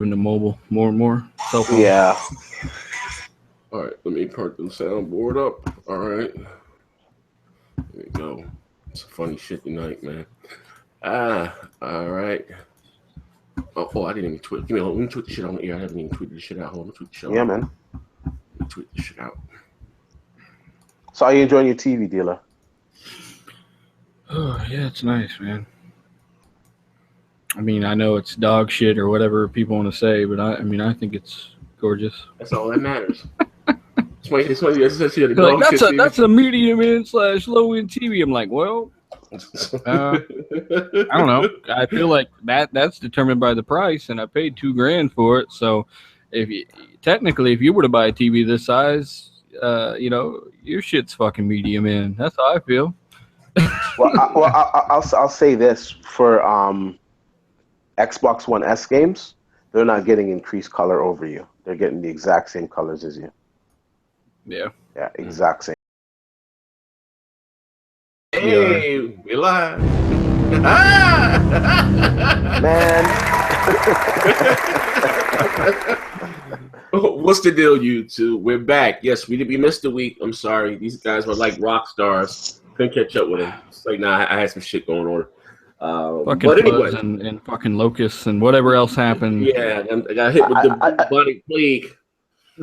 into mobile more and more. Cell phone. Yeah. All right, let me perk the soundboard up. All right. There we go. It's funny shit tonight, man. All right. I didn't even tweet. Let me tweet the shit on the air. I haven't even tweeted the shit out. Hold on, let me tweet the shit out. Yeah, man. Let me tweet the shit out. So are you enjoying your TV, dealer? Oh, yeah, it's nice, man. I mean, I know it's dog shit or whatever people want to say, but I think it's gorgeous. That's all that matters. It's funny. That's a medium end / low end TV. I'm like, well, I don't know. I feel like that's determined by the price, and I paid $2,000 for it. So, if you were to buy a TV this size, your shit's fucking medium end. That's how I feel. I'll say this for Xbox One S games, they're not getting increased color over you. They're getting the exact same colors as you. Yeah. Yeah, exact same. Hey, we live. Man. What's the deal, YouTube? We're back. Yes, we missed a week. I'm sorry. These guys were like rock stars. Couldn't catch up with them. It's like, nah, I had some shit going on. Fucking but floods anyway, and fucking locusts and whatever else happened. Yeah, I got hit with the bubonic plague.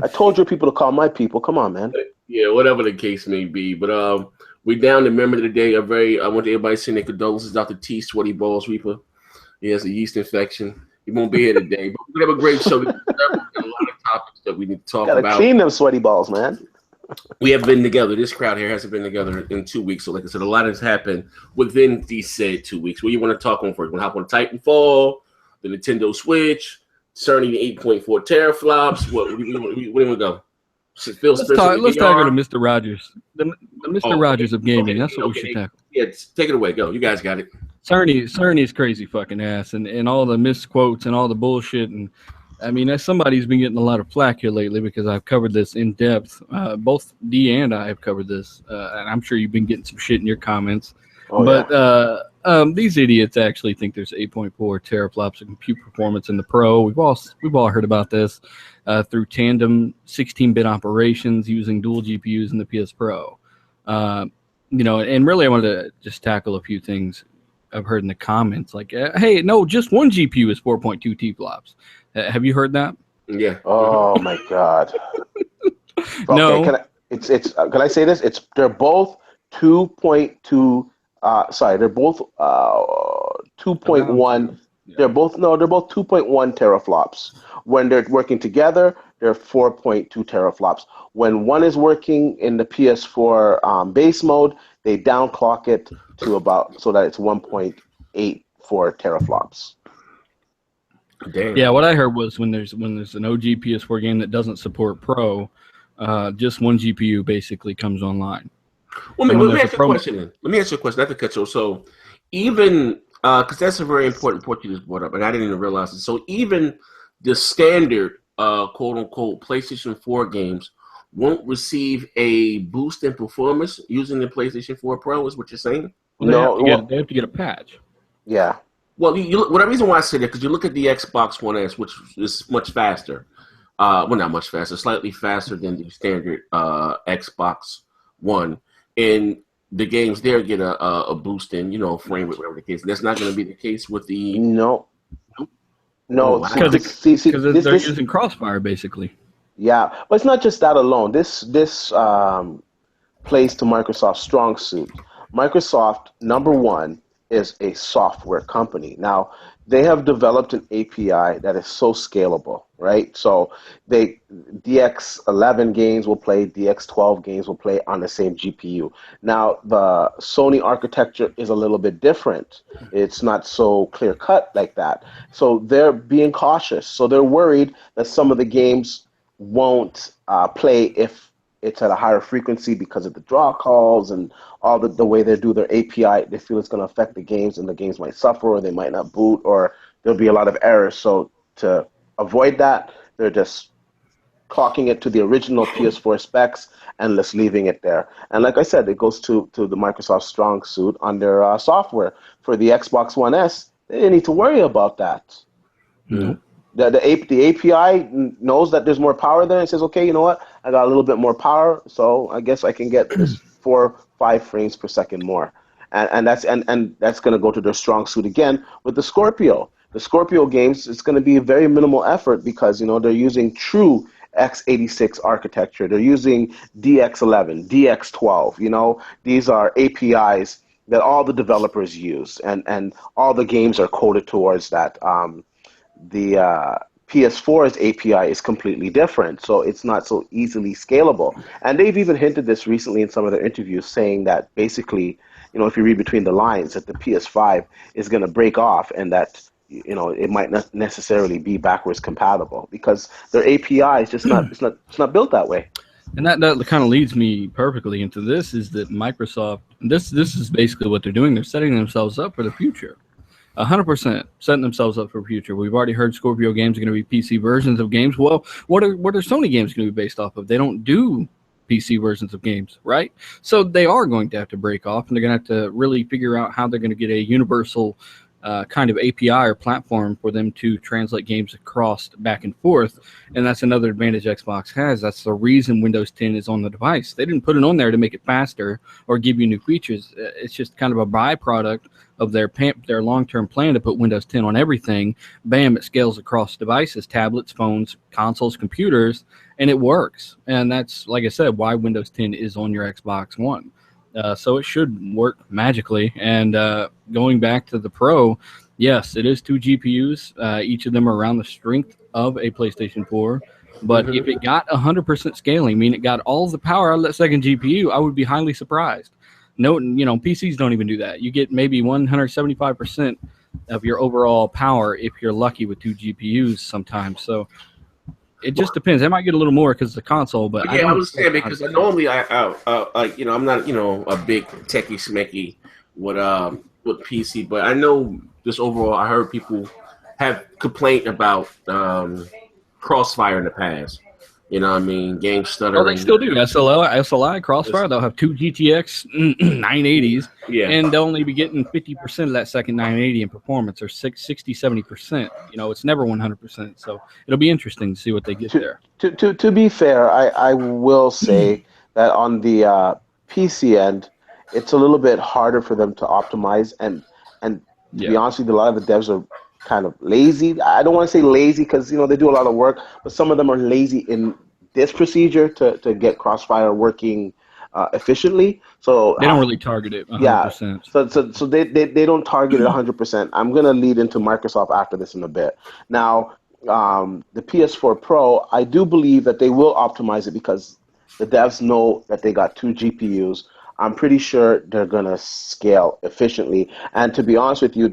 I told your people to call my people. Come on, man. Yeah, whatever the case may be. But we down to member of the day. I want everybody to send their condolences. Dr. T. Sweaty Balls Reaper. He has a yeast infection. He won't be here today. But we're gonna have a great show. We've got a lot of topics that we need to talk about. Gotta clean them sweaty balls, man. We have been together. This crowd here hasn't been together in 2 weeks. So, like I said, a lot has happened within these said 2 weeks. What do you want to talk on first? You want to hop on Titanfall, the Nintendo Switch, cerning 8.4 teraflops? Where do you want to go? Let's talk to Mr. Rogers, the Mr. Rogers of gaming. That's what we should tackle. Yeah, take it away. Go. You guys got it. Cerny's crazy fucking ass, and all the misquotes and all the bullshit. And I mean, somebody's been getting a lot of flack here lately because I've covered this in depth. Both D and I have covered this, and I'm sure you've been getting some shit in your comments. These idiots actually think there's 8.4 teraflops of compute performance in the Pro. We've all heard about this through tandem 16-bit operations using dual GPUs in the PS Pro. And really I wanted to just tackle a few things I've heard in the comments, like, hey, no, just one GPU is 4.2 T-flops. Have you heard that? Yeah. Oh my God. No. Can I say this? They're both 2.2. They're both 2.1. They're both 2.1 teraflops. When they're working together, they're 4.2 teraflops. When one is working in the PS4 base mode, they downclock it to about so that it's 1.84 teraflops. Damn. Yeah, what I heard was when there's an OG PS4 game that doesn't support Pro, just one GPU basically comes online. Well, let me ask you a question. Not to cut you. So, even because that's a very important point you just brought up, and I didn't even realize it. So, even the standard quote unquote PlayStation 4 games won't receive a boost in performance using the PlayStation 4 Pro. Is what you're saying? Well, they have to get a patch. Yeah. Well, the reason why I say that because you look at the Xbox One S, which is much faster. Well, not much faster, slightly faster than the standard Xbox One. And the games there get a boost in, frame rate, whatever the case. That's not going to be the case with the... No, because they're using Crossfire, basically. Yeah, but it's not just that alone. This plays to Microsoft's strong suit. Microsoft, number one, is a software company. Now, they have developed an API that is so scalable, right? So DX11 games will play, DX12 games will play on the same GPU. Now, the Sony architecture is a little bit different. It's not so clear-cut like that. So they're being cautious. So they're worried that some of the games won't play if it's at a higher frequency because of the draw calls and all the way they do their API. They feel it's going to affect the games, and the games might suffer, or they might not boot, or there'll be a lot of errors. So to avoid that, they're just clocking it to the original PS4 specs and just leaving it there. And like I said, it goes to the Microsoft strong suit on their software. For the Xbox One S, they didn't need to worry about that. No. The API knows that there's more power there and says, okay, you know what? I got a little bit more power, so I guess I can get this 4-5 frames per second more. And that's going to go to their strong suit again with the Scorpio. The Scorpio games, it's going to be a very minimal effort because, you know, they're using true x86 architecture. They're using DX11, DX12. You know, these are APIs that all the developers use, and all the games are coded towards that. The PS4's API is completely different, so it's not so easily scalable. And they've even hinted this recently in some of their interviews, saying that basically, you know, if you read between the lines, that the PS5 is going to break off, and that, you know, it might not necessarily be backwards compatible because their API is just not it's not built that way. And that kind of leads me perfectly into this, is that Microsoft, this is basically what they're doing. They're setting themselves up for the future. 100% setting themselves up for the future. We've already heard Scorpio games are going to be PC versions of games. Well, what are Sony games going to be based off of? They don't do PC versions of games, right? So they are going to have to break off, and they're going to have to really figure out how they're going to get a universal kind of API or platform for them to translate games across back and forth. And that's another advantage Xbox has. That's the reason Windows 10 is on the device. They didn't put it on there to make it faster or give you new features. It's just kind of a byproduct of their long-term plan to put Windows 10 on everything. Bam, it scales across devices, tablets, phones, consoles, computers, and it works. And that's, like I said, why Windows 10 is on your Xbox One. So it should work magically. And going back to the Pro, yes, it is 2 GPUs. Each of them are around the strength of a PlayStation 4. But if it got 100% scaling, meaning it got all the power out of that second GPU, I would be highly surprised. No, you know, PCs don't even do that. You get maybe 175% of your overall power if you're lucky with 2 GPUs sometimes. So it just depends. They might get a little more because it's a console, but yeah, I was saying because normally I you know, I'm not, you know, a big techie smecky with PC, but I know just overall I heard people have complained about Crossfire in the past. You know what I mean? Game stuttering. Oh, they still do. SLI, Crossfire, they'll have 2 GTX 980s, and they'll only be getting 50% of that second 980 in performance, or 60, 70%. You know, it's never 100%. So it'll be interesting to see what they get there. To be fair, I will say that on the PC end, it's a little bit harder for them to optimize, and to be honest with you, a lot of the devs are kind of lazy. I don't want to say lazy because, you know, they do a lot of work, but some of them are lazy in this procedure to get Crossfire working efficiently. So they don't really target it 100%. Yeah, so they don't target it 100%. I'm going to lead into Microsoft after this in a bit. Now, the PS4 Pro, I do believe that they will optimize it because the devs know that they got 2 GPUs. I'm pretty sure they're going to scale efficiently. And to be honest with you,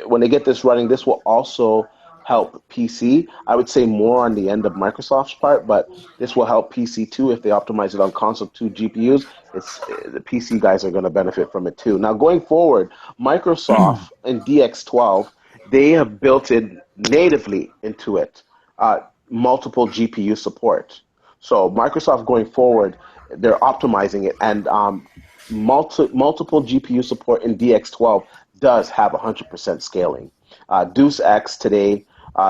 when they get this running, this will also help PC. I would say more on the end of Microsoft's part, but this will help PC too if they optimize it on console 2 GPUs. The PC guys are going to benefit from it too. Now going forward, Microsoft and DX12, they have built it natively into it, multiple GPU support. So Microsoft going forward, they're optimizing it, and multiple GPU support in DX12 does have 100% scaling. Deus Ex today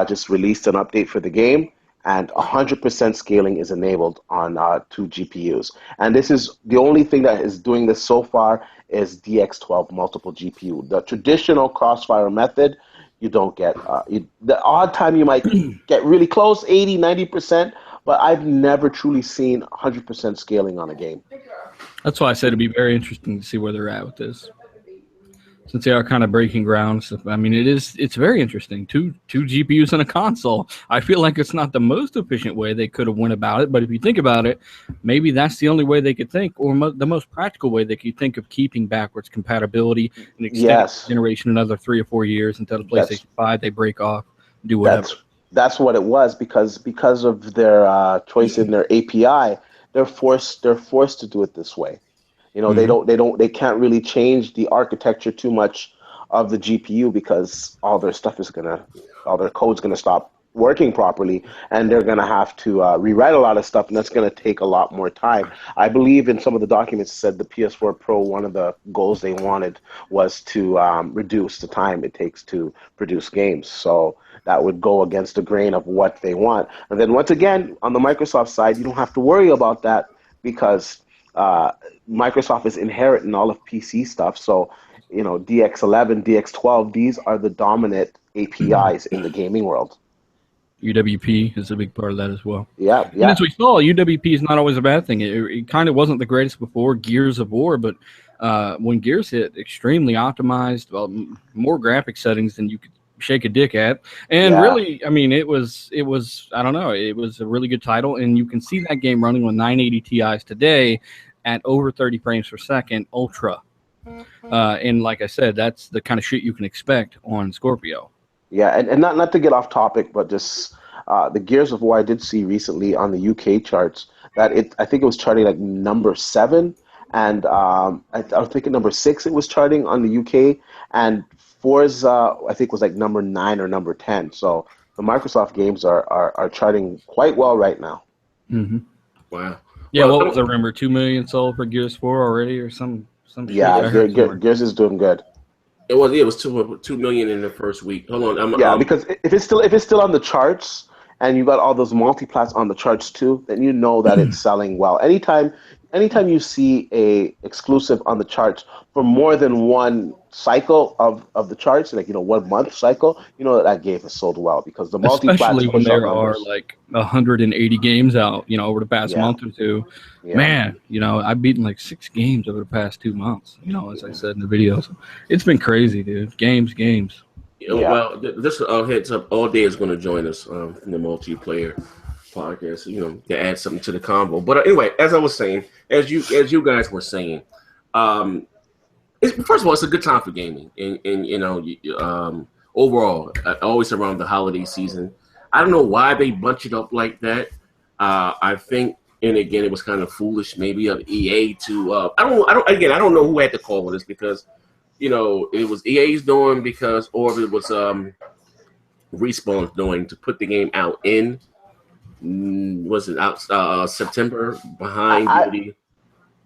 just released an update for the game, and 100% scaling is enabled on 2 GPUs. And this is the only thing that is doing this so far is DX12 multiple GPU. The traditional Crossfire method, you don't get, the odd time you might get really close, 80, 90%, but I've never truly seen 100% scaling on a game. That's why I said it'd be very interesting to see where they're at with this, since they are kind of breaking ground. I mean, it's very interesting. Two GPUs in a console. I feel like it's not the most efficient way they could have went about it, but if you think about it, maybe that's the only way they could think, or the most practical way they could think of keeping backwards compatibility and extending the generation another 3 or 4 years until the PlayStation 5 they break off, do whatever. That's what it was, because of their choice in their API, they're forced to do it this way. You know, they can't really change the architecture too much of the GPU because all their code's gonna stop working properly, and they're gonna have to rewrite a lot of stuff, and that's gonna take a lot more time. I believe in some of the documents said the PS4 Pro, one of the goals they wanted was to reduce the time it takes to produce games. So that would go against the grain of what they want. And then once again, on the Microsoft side, you don't have to worry about that because Microsoft is inherent in all of PC stuff. So, DX11, DX12, these are the dominant APIs in the gaming world. UWP is a big part of that as well. Yeah. And as we saw, UWP is not always a bad thing. It kind of wasn't the greatest before Gears of War, but when Gears hit, extremely optimized, more graphic settings than you could shake a dick at. And really, I mean, it was I don't know, it was a really good title, and you can see that game running with 980 Ti's today at over 30 frames per second, ultra. And like I said, that's the kind of shit you can expect on Scorpio. Yeah, and not to get off topic, but just the Gears of War I did see recently on the UK charts that I think it was charting like number 7, and I was thinking number 6 it was charting on the UK, and Forza I think was like number 9 or number 10. So the Microsoft games are charting quite well right now. Mm-hmm. Wow. Yeah, what was the rumor? 2 million sold for Gears 4 already, or some yeah, Gears is doing good. It was 2 million in the first week. Hold on, because if it's still on the charts and you got all those multiplats on the charts too, then you know that it's selling well. Anytime you see a exclusive on the charts for more than one cycle of the charts, like 1 month cycle, you know that game is sold well because the multiplats. Especially when there are like 180 games out, over the past month or two. Yeah. Man, I've beaten like 6 games over the past 2 months. As I said in the video, so it's been crazy, dude. Games. Yeah. Well, this heads up. All Day is going to join us in the multiplayer podcast. To add something to the combo. But anyway, as I was saying, as you guys were saying, first of all, it's a good time for gaming, and overall, always around the holiday season. I don't know why they bunch it up like that. I think, and again, it was kind of foolish, maybe of EA to. I don't know who had the call on this because, it was EA's doing or it was Respawn's doing to put the game out in. Was it out September behind Duty?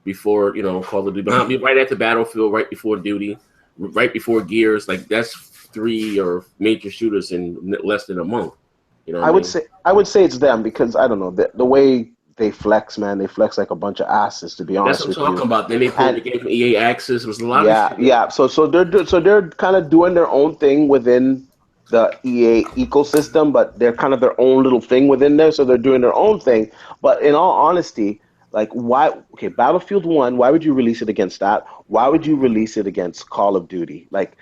Before Call of Duty, right at the Battlefield, right before Duty, right before Gears, like that's 3 or major shooters in less than a month. I would say it's them because I don't know the way they flex, man. They flex like a bunch of asses, to be honest with you. That's what I'm talking about. Then they pulled the game from EA Access. It was a lot of shit. Yeah. So they're kind of doing their own thing within the EA ecosystem, but they're kind of their own little thing within there. So they're doing their own thing. But in all honesty, like why? Okay, Battlefield 1. Why would you release it against that? Why would you release it against Call of Duty? Like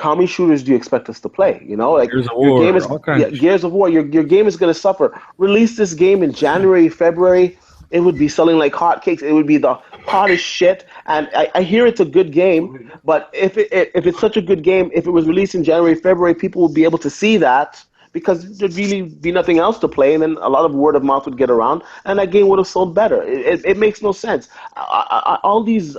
how many shooters do you expect us to play? Like Gears of War, your game is Gears of War. Your game is going to suffer. Release this game in January, February. It would be selling like hotcakes. It would be the hottest shit. And I hear it's a good game, but if it's such a good game, if it was released in January, February, people would be able to see that. Because there'd really be nothing else to play, and then a lot of word of mouth would get around, and that game would have sold better. It makes no sense. All these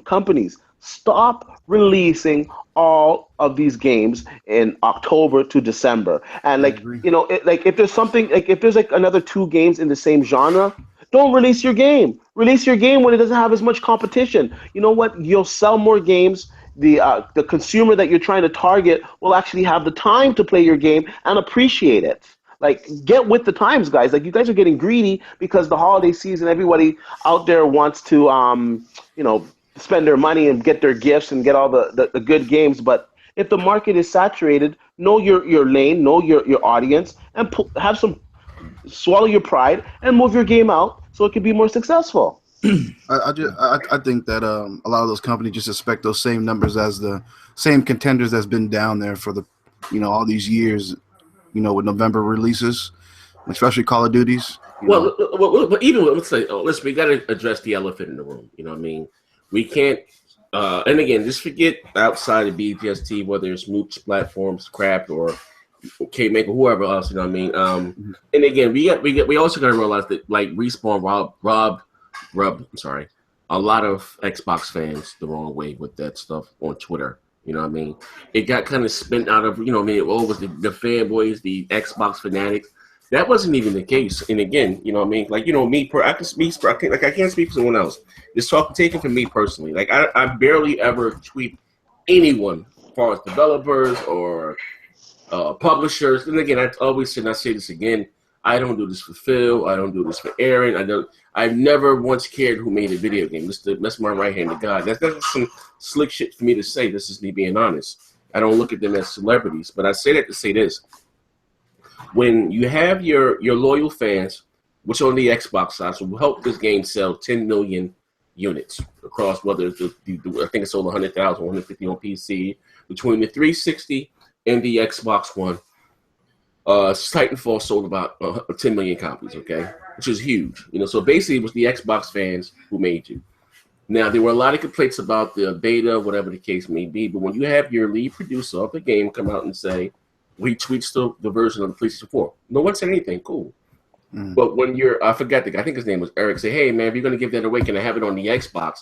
companies, stop releasing all of these games in October to December. And if there's something, if there's another 2 games in the same genre, don't release your game. Release your game when it doesn't have as much competition. You know what? You'll sell more games. The consumer that you're trying to target will actually have the time to play your game and appreciate it. Like, get with the times, guys. Like, you guys are getting greedy because the holiday season, everybody out there wants to, spend their money and get their gifts and get all the good games. But if the market is saturated, know your lane, know your audience, and swallow your pride and move your game out so it can be more successful. I think that a lot of those companies just expect those same numbers as the same contenders that's been down there for the all these years, with November releases, especially Call of Duties. Well, even let's we got to address the elephant in the room. You know what I mean? We can't. And again, just forget outside of BGST, whether it's mooch platforms, Craft or K-Maker, whoever else. You know what I mean? And again, we also got to realize that like Respawn rubbed a lot of Xbox fans the wrong way with that stuff on Twitter. You know what I mean? It got kind of spent out of, it was the fanboys, the Xbox fanatics. That wasn't even the case. And again, you know what I mean? Like, I can speak for, I can't speak for someone else. It's taken from me personally. Like, I barely ever tweet anyone as far as developers or publishers. And again, I always say, and I say this again, I don't do this for Phil. I don't do this for Aaron. I've never once cared who made a video game. That's my right hand to God. That's some slick shit for me to say. This is me being honest. I don't look at them as celebrities, but I say that to say this. When you have your loyal fans, which on the Xbox side, will help this game sell 10 million units across, whether it's I think it sold 100,000, 150 on PC, between the 360 and the Xbox One. Titanfall sold about 10 million copies, okay, which is huge. So basically it was the Xbox fans who made you. Now, there were a lot of complaints about the beta, whatever the case may be, but when you have your lead producer of the game come out and say, we tweaked the version of the PlayStation 4, no one said anything, cool. But when I forgot the guy, I think his name was Eric, say, hey, man, if you're going to give that away, can I have it on the Xbox?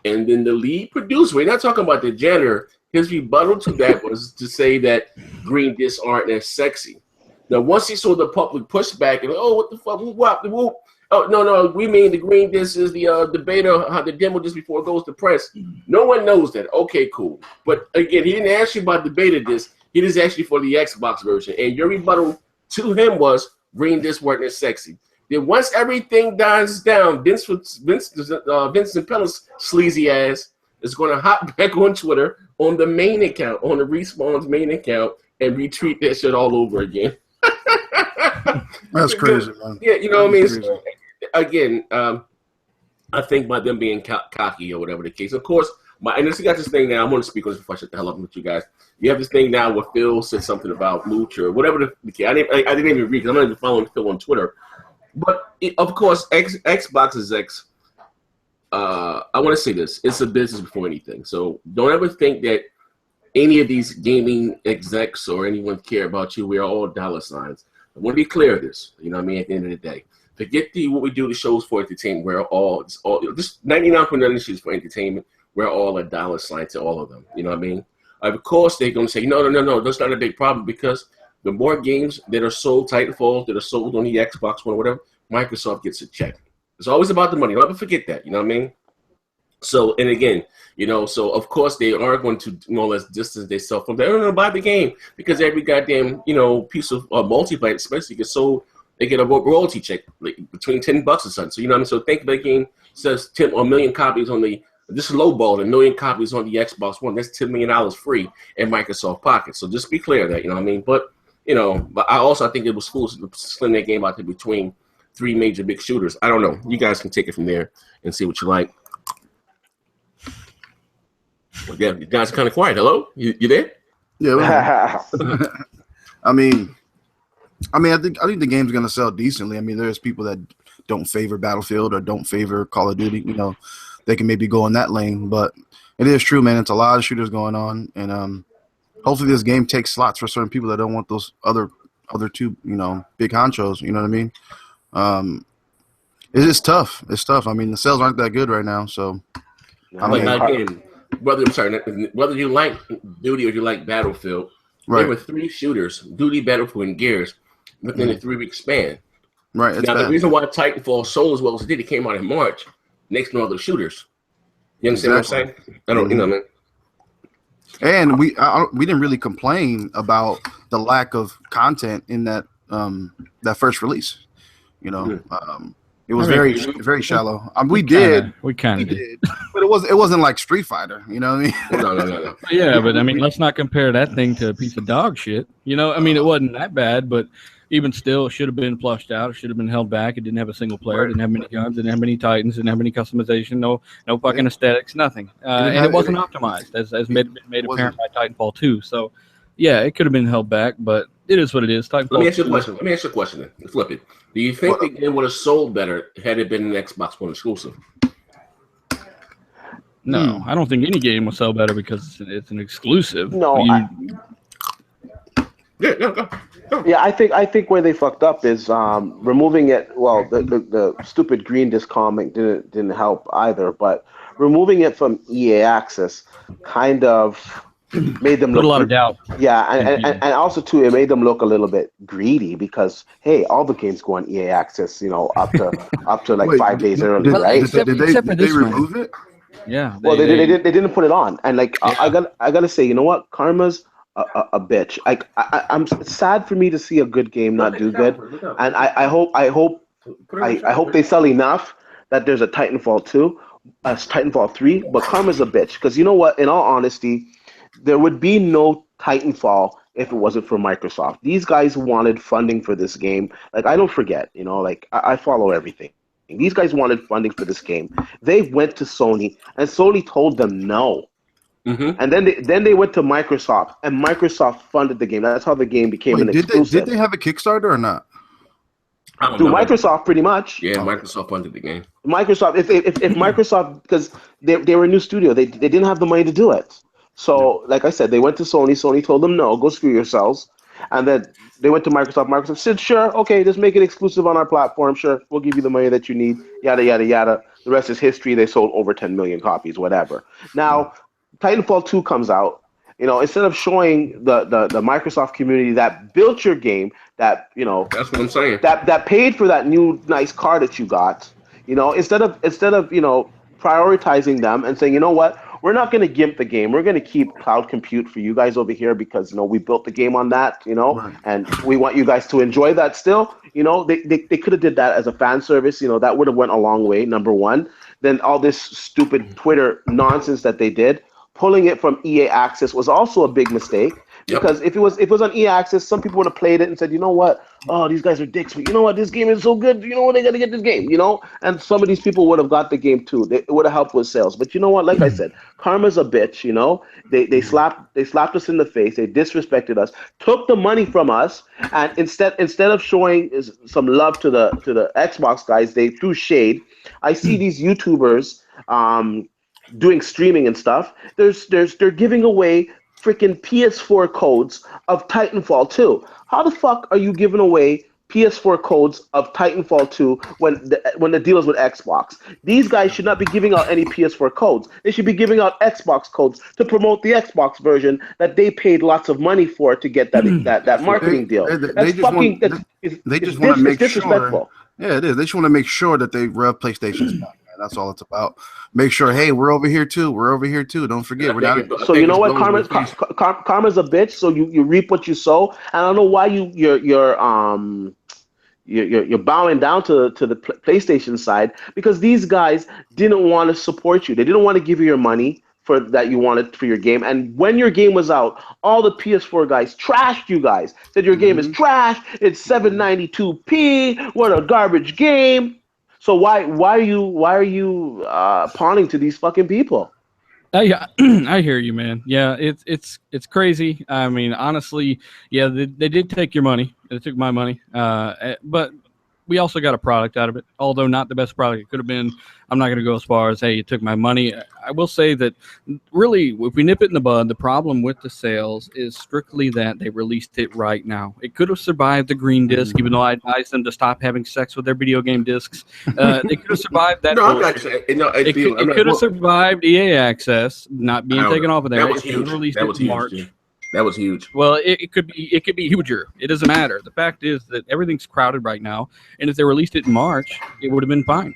And then the lead producer, we're not talking about the janitor, his rebuttal to that was to say that green discs aren't as sexy. Now, once he saw the public pushback, and what the fuck, whoop. Oh, no, we mean the green disc is the beta, how the demo just before it goes to press. No one knows that. Okay, cool. But again, he didn't ask you about the beta disc. He just asked you for the Xbox version. And your rebuttal to him was green disc weren't as sexy. Then once everything dies down, Vince and Pella's sleazy ass is going to hop back on Twitter on the main account, on the Respawn's main account, and retweet that shit all over again. That's crazy, man. Yeah, you know what I mean? So, again, I think by them being cocky or whatever the case. Of course, and this got this thing now. I'm going to speak on this before I shut the hell up with you guys. You have this thing now where Phil said something about Mooch or whatever the case. I didn't even read because I'm not even following Phil on Twitter. But of course, Xbox is X. I want to say this: it's a business before anything. So don't ever think that any of these gaming execs or anyone care about you. We are all dollar signs. I want to be clear of this. You know what I mean? At the end of the day, forget what we do the shows for entertainment. We're all just 99% of the shows for entertainment. We're all a dollar sign to all of them. You know what I mean? Of course, they're going to say, no, that's not a big problem because the more games that are sold, Titanfall, that are sold on the Xbox One or whatever, Microsoft gets a check. It's always about the money. Don't ever forget that. You know what I mean? So, and again, so of course they are going to more or less distance themselves from that. No, buy the game because every goddamn, piece of multiplayer, especially gets sold, they get a royalty check like between $10 or something. So, you know what I mean? So think of the game says 10 or a million copies on this lowball, 1 million copies on the Xbox One. That's $10 million free in Microsoft pocket. So just be clear of that, you know what I mean? But, but I think it was foolish to slim that game out to between 3 major big shooters. I don't know. You guys can take it from there and see what you like. Well, yeah, you guys are kind of quiet. Hello? You there? Yeah. I think the game's gonna sell decently. I mean, there's people that don't favor Battlefield or don't favor Call of Duty. They can maybe go in that lane, but it is true, man. It's a lot of shooters going on, and hopefully this game takes slots for certain people that don't want those other two, big honchos. You know what I mean? It is tough. It's tough. I mean, the sales aren't that good right now, so. Again, whether you like Duty or you like Battlefield, right. There were 3 shooters: Duty, Battlefield, and Gears within a 3-week span. Right. Now, the reason why Titanfall sold as well as it did, it came out in March. Next to other shooters. You understand what I'm saying? I don't, man. And we didn't really complain about the lack of content in that first release. It was very shallow. We kind of did, but it wasn't like Street Fighter. You know what I mean? No. Yeah, but I mean, let's not compare that thing to a piece of dog shit. I mean, it wasn't that bad, but even still, it should have been flushed out. It should have been held back. It didn't have a single player. It didn't have many guns. Didn't have many Titans. Didn't have any customization. No fucking aesthetics. Nothing. And it wasn't optimized, as made apparent by Titanfall 2. So, yeah, it could have been held back, but it is what it is. Titanfall. Let me ask you a question. Then. Flip it. Do you think the game would have sold better had it been an Xbox One exclusive? No, I don't think any game will sell better because it's an exclusive. No. Go. Yeah, I think where they fucked up is removing it. Well, the stupid green disc comic didn't help either, but removing it from EA Access kind of made them look a lot of doubt. Yeah, and also too, it made them look a little bit greedy because hey, all the games go on EA Access, up to like 5 days early, right? Did they remove it? Yeah. They didn't put it on, and like I gotta say, you know what, Karma's a bitch. I'm sad for me to see a good game not do good, and I hope they sell enough that there's a Titanfall 2, a Titanfall 3. But karma's a bitch, because you know what? In all honesty, there would be no Titanfall if it wasn't for Microsoft. These guys wanted funding for this game. Like, I don't forget, like I follow everything. These guys wanted funding for this game. They went to Sony, and Sony told them no. Mm-hmm. And then they went to Microsoft, and Microsoft funded the game. That's how the game became an exclusive. Did they have a Kickstarter or not? Through Microsoft, pretty much. Yeah, Microsoft funded the game. Microsoft, if Microsoft, because they were a new studio, they didn't have the money to do it. So, like I said, they went to Sony. Sony told them no, go screw yourselves. And then they went to Microsoft. Microsoft said, sure, okay, just make it exclusive on our platform. Sure, we'll give you the money that you need. Yada yada yada. The rest is history. They sold over 10 million copies, whatever. Now, Titanfall 2 comes out. Instead of showing the Microsoft community that built your game, that that's what I'm saying, that paid for that new nice car that you got, instead of prioritizing them and saying, you know what, we're not going to gimp the game, we're going to keep cloud compute for you guys over here because we built the game on that, right. And we want you guys to enjoy that still. They could have did that as a fan service. That would have went a long way. Number one. Then all this stupid Twitter nonsense that they did, pulling it from EA Access, was also a big mistake, because if it was on EA Access, some people would have played it and said, you know what, oh, these guys are dicks, but you know what, this game is so good, you know what, they got to get this game, and some of these people would have got the game too. It would have helped with sales. But you know what, like I said, karma's a bitch. They slapped us in the face, they disrespected us, took the money from us, and instead of showing some love to the Xbox guys, they threw shade. I see these YouTubers doing streaming and stuff. They're giving away freaking PS4 codes of Titanfall 2. How the fuck are you giving away PS4 codes of Titanfall 2 when the deal is with Xbox? These guys should not be giving out any PS4 codes. They should be giving out Xbox codes to promote the Xbox version that they paid lots of money for to get that marketing deal. They just want to make sure. Yeah, it is. They just want to make sure that they rev PlayStation's back. That's all it's about. Make sure, hey, we're over here too. We're over here too. Don't forget, we're not. So you know what, karma's a bitch. So you reap what you sow. And I don't know why you're bowing down to the PlayStation side, because these guys didn't want to support you. They didn't want to give you your money for that you wanted for your game. And when your game was out, all the PS4 guys trashed you guys. Said your game is trash. It's 792p. What a garbage game. So why are you pawning to these fucking people? I hear you, man. Yeah, it's crazy. I mean, honestly, yeah, they did take your money. They took my money. But we also got a product out of it, although not the best product it could have been. I'm not going to go as far as, hey, you took my money. I will say that really, if we nip it in the bud, the problem with the sales is strictly that they released it right now. It could have survived the green disc, even though I advised them to stop having sex with their video game discs. They could have survived that. It could have survived EA Access not being taken off of there. That was huge. That was huge. March. That was huge. Well, it could be huger. It doesn't matter. The fact is that everything's crowded right now, and if they released it in March, it would have been fine.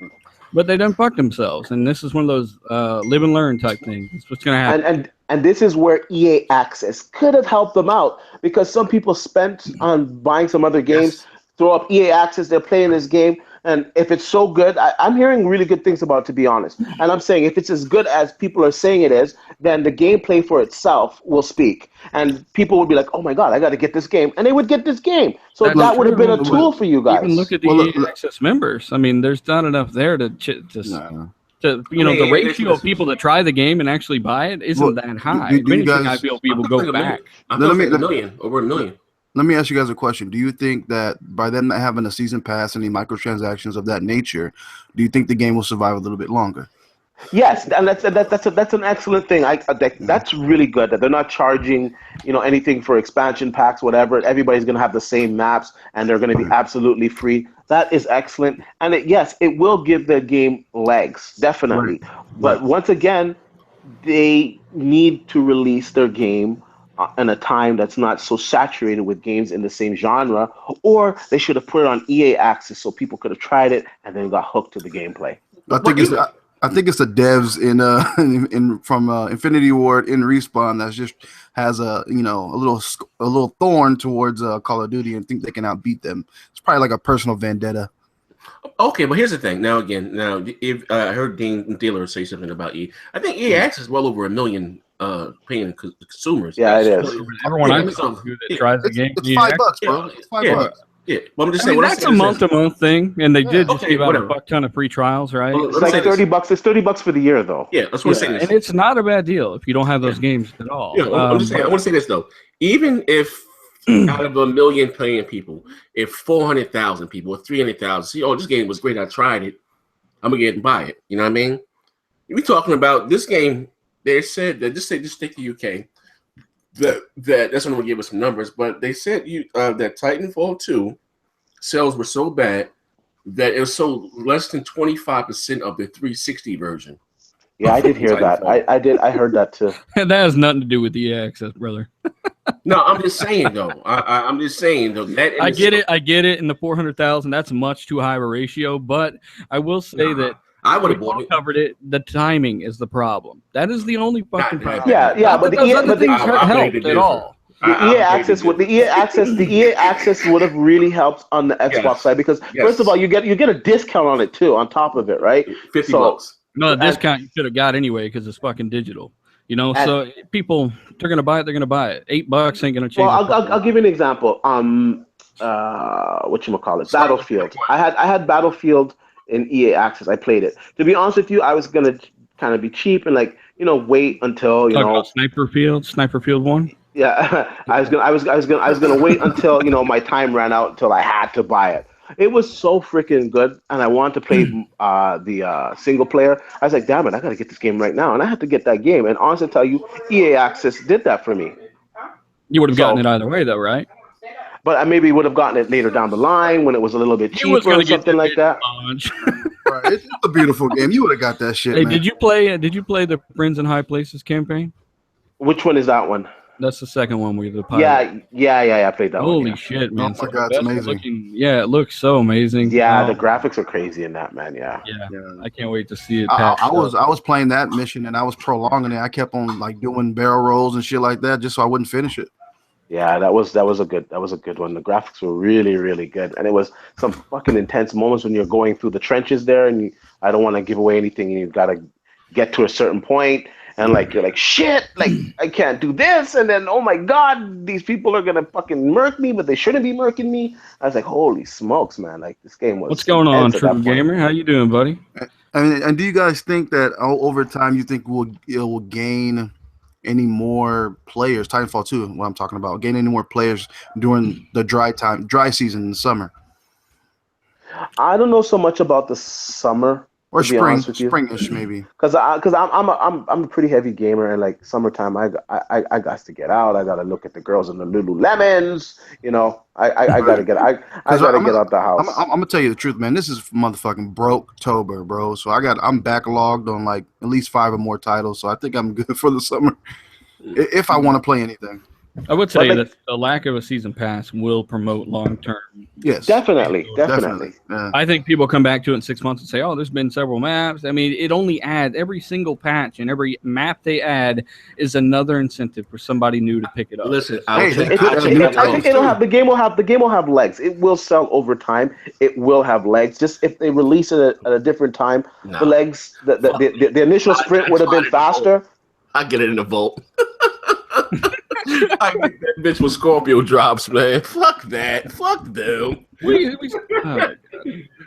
But they done fucked themselves, and this is one of those live and learn type things. That's what's going to happen. And this is where EA Access could have helped them out, because some people spent on buying some other games, throw up EA Access, they're playing this game, and if it's so good, I'm hearing really good things about it, to be honest. And I'm saying if it's as good as people are saying it is, then the gameplay for itself will speak. And people would be like, oh my God, I got to get this game. And they would get this game. So that would have been a tool for you guys. Even look at the EA Access members. I mean, there's not enough there to the ratio of people that try the game and actually buy it isn't that high. I feel people go back. Over a million. Let me ask you guys a question. Do you think that by them not having a season pass, any microtransactions of that nature, do you think the game will survive a little bit longer? Yes, and that's an excellent thing. That's really good that they're not charging anything for expansion packs, whatever. Everybody's going to have the same maps, and they're going to be absolutely free. That is excellent, and it will give the game legs, definitely. Right. But once again, they need to release their game in a time that's not so saturated with games in the same genre, or they should have put it on EA Access so people could have tried it and then got hooked to the gameplay. I think I think it's the devs in from Infinity Ward in Respawn that just has a little thorn towards Call of Duty and think they can outbeat them. It's probably like a personal vendetta. Okay, but here's the thing. Now, if I heard Dean Dealer say something about EA, I think EA Access is well over 1 million paying consumers. Yeah, it is. Everyone I know that tries the game. It's $5, bro. It's $5. Yeah, well, I'm just saying. That's a month-to-month thing, and they did just give out whatever. a fuck ton of free trials, right? It's like $30. It's $30 for the year, though. Yeah, that's what I'm saying. And it's not a bad deal if you don't have those games at all. Yeah, I'm just saying. I want to say this though. Even if out of 1 million playing people, if 400,000 people or 300,000 see, this game was great, I tried it, I'm gonna get and buy it. You know what I mean? We're talking about this game. They said that just take the UK. That's when we'll give us some numbers, but they said that Titanfall 2 sales were so bad that it was sold less than 25% of the 360 version. Yeah, I did hear that. I heard that too. And that has nothing to do with the access, brother. No, I'm just saying though. I'm just saying though. I get it. In the 400,000, that's much too high of a ratio. But I will say that I would have bought it. Covered it. The timing is the problem. That is the only fucking problem. Yeah, but the other things helped at all. The EA Access would have really helped on the Xbox side because first of all, you get a discount on it too on top of it, right? $50. No, the discount you should have got anyway because it's fucking digital. You know, so people, they're gonna buy it. They're gonna buy it. $8 ain't gonna change. Well, I'll give you an example. Whatchamacallit? Battlefield. I had Battlefield in EA Access. I played it. To be honest with you, I was gonna kind of be cheap and wait until Sniper Field 1. Yeah, I was gonna wait until my time ran out until I had to buy it. It was so freaking good, and I wanted to play the single player. I was like, damn it, I gotta get this game right now, and I had to get that game. And honestly, tell you, EA Access did that for me. You would have gotten it either way, though, right? But I maybe would have gotten it later down the line when it was a little bit cheaper or something like that. Right, it's a beautiful game. You would have got that shit. Hey, man. Did you play the Friends in High Places campaign? Which one is that one? That's the second one where you're the pilot. Yeah. I played that one. Holy shit, man! Oh my God, it's amazing. It looks so amazing. Yeah, the graphics are crazy in that, man. Yeah. I can't wait to see it. I was playing that mission and I was prolonging it. I kept on doing barrel rolls and shit like that just so I wouldn't finish it. Yeah, that was a good one. The graphics were really, really good, and it was some fucking intense moments when you're going through the trenches there, and I don't want to give away anything, and you've got to get to a certain point, and you're like, shit, I can't do this, and then oh my god, these people are gonna fucking murk me, but they shouldn't be murking me. I was like, holy smokes, man! This game was. What's going on, True Gamer? How you doing, buddy? And do you guys think that over time you think it will gain any more players? Titanfall 2, what I'm talking about, gain any more players during the dry season in the summer? I don't know so much about the summer or springish maybe. Because I'm a pretty heavy gamer, and summertime I got to get out. I got to look at the girls in the Lululemons. I gotta get out the house. I'm gonna tell you the truth, man. This is motherfucking Broke-tober, bro. So I'm backlogged on at least 5 or more titles. So I think I'm good for the summer if I want to play anything. I would say that the lack of a season pass will promote long-term. Yes, definitely. Yeah. I think people come back to it in 6 months and say, "Oh, there's been several maps." I mean, it only adds every single patch and every map they add is another incentive for somebody new to pick it up. Listen, I think the game will have legs. It will sell over time. It will have legs. Just if they release it at a different time, the legs, the initial sprint would have been faster. I get it in the vault. I get that bitch with Scorpio drops, man. Fuck that. Fuck them.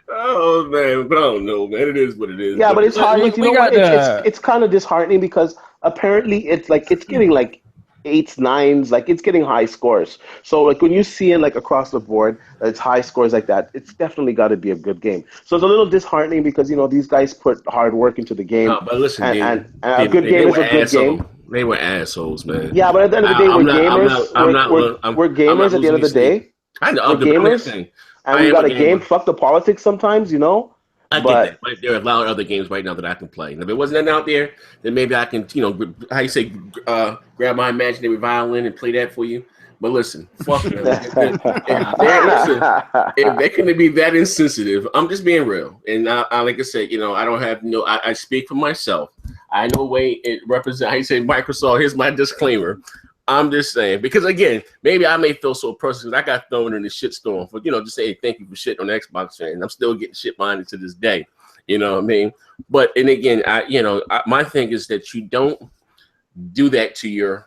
Oh man, but I don't know, man. It is what it is. Yeah, but it's hard. It's kind of disheartening because apparently it's getting 8s, 9s, it's getting high scores. So when you see it across the board, it's high scores like that. It's definitely got to be a good game. So it's a little disheartening because these guys put hard work into the game. No, but listen, and a good game is a good game. They were assholes, man. Yeah, but at the end of the day, we're gamers. We're gamers at the end of the day. I know. We're gamers, and we got a game. Fuck the politics sometimes, I get that. But there are a lot of other games right now that I can play. And if it wasn't out there, then maybe I can, grab my imaginary violin and play that for you. But listen, fuck them. If they're going to be that insensitive, I'm just being real. And I like I said, I don't have I speak for myself. I know way it represents. I say Microsoft. Here's my disclaimer. I'm just saying, because again, maybe I may feel so personal. I got thrown in the shitstorm for, just say, hey, thank you for shit on Xbox fan. I'm still getting shit behind it to this day. You know what I mean? But, and again, my thing is that you don't do that to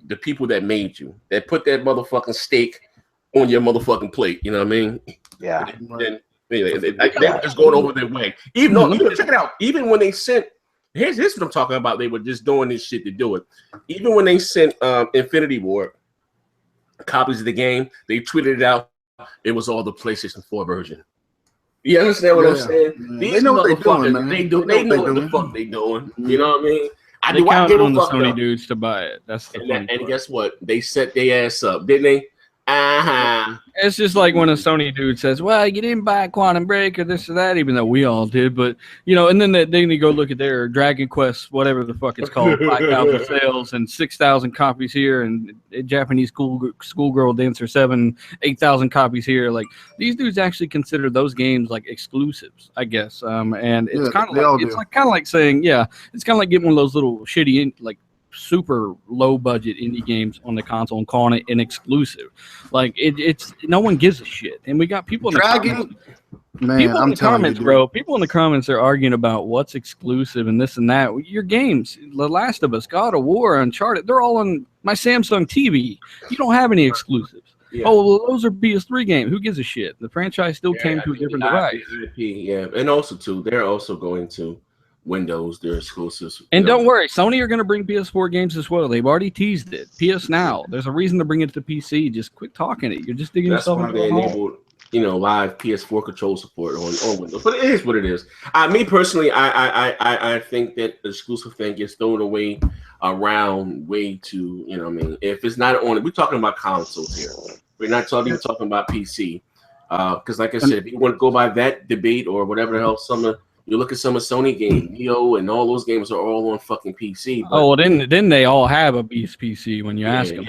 the people that made you, that put that motherfucking steak on your motherfucking plate. You know what I mean? Yeah. Then anyway, they were just going over their way. Even though, check it out. Even when they sent, here's what I'm talking about. They were just doing this shit to do it. Even when they sent Infinity Ward copies of the game, they tweeted it out. It was all the PlayStation 4 version. You understand what I'm saying? These they know what they're doing, man. They know what the fuck they doing. You know what I mean? They counted on the Sony dudes to buy it. That's the and guess what? They set their ass up, didn't they? It's just like when a Sony dude says, well, you didn't buy a Quantum Break or this or that, even though we all did. But, and then they go look at their Dragon Quest, whatever the fuck it's called, 5,000 sales and 6,000 copies here, and Japanese Schoolgirl Dancer 7, 8,000 copies here. Like, these dudes actually consider those games like exclusives, I guess. And it's kind of like saying, it's kind of like getting one of those little shitty, super low budget indie games on the console and calling it an exclusive. Like it's no one gives a shit. And we got people in the comments. Man, people in the comments, bro. People in the comments are arguing about what's exclusive and this and that. Your games, The Last of Us, God of War, Uncharted, they're all on my Samsung TV. You don't have any exclusives. Yeah. Oh, well, those are PS3 games. Who gives a shit? The franchise still came to a different device. Yeah, and also too, they're also going to Windows, they're exclusives. And don't worry, Sony are going to bring PS4 games as well. They've already teased it. PS Now. There's a reason to bring it to PC. Just quit talking it. You're just digging yourself into the hole. Live PS4 control support on Windows. But it is what it is. Me personally, I think that the exclusive thing gets thrown away around way too, if it's not on, we're talking about consoles here. We're not even talking about PC. Because like I said, if you want to go by that debate or whatever the hell, you look at some of Sony games, Neo, and all those games are all on fucking PC. But, then they all have a beast PC when you ask them.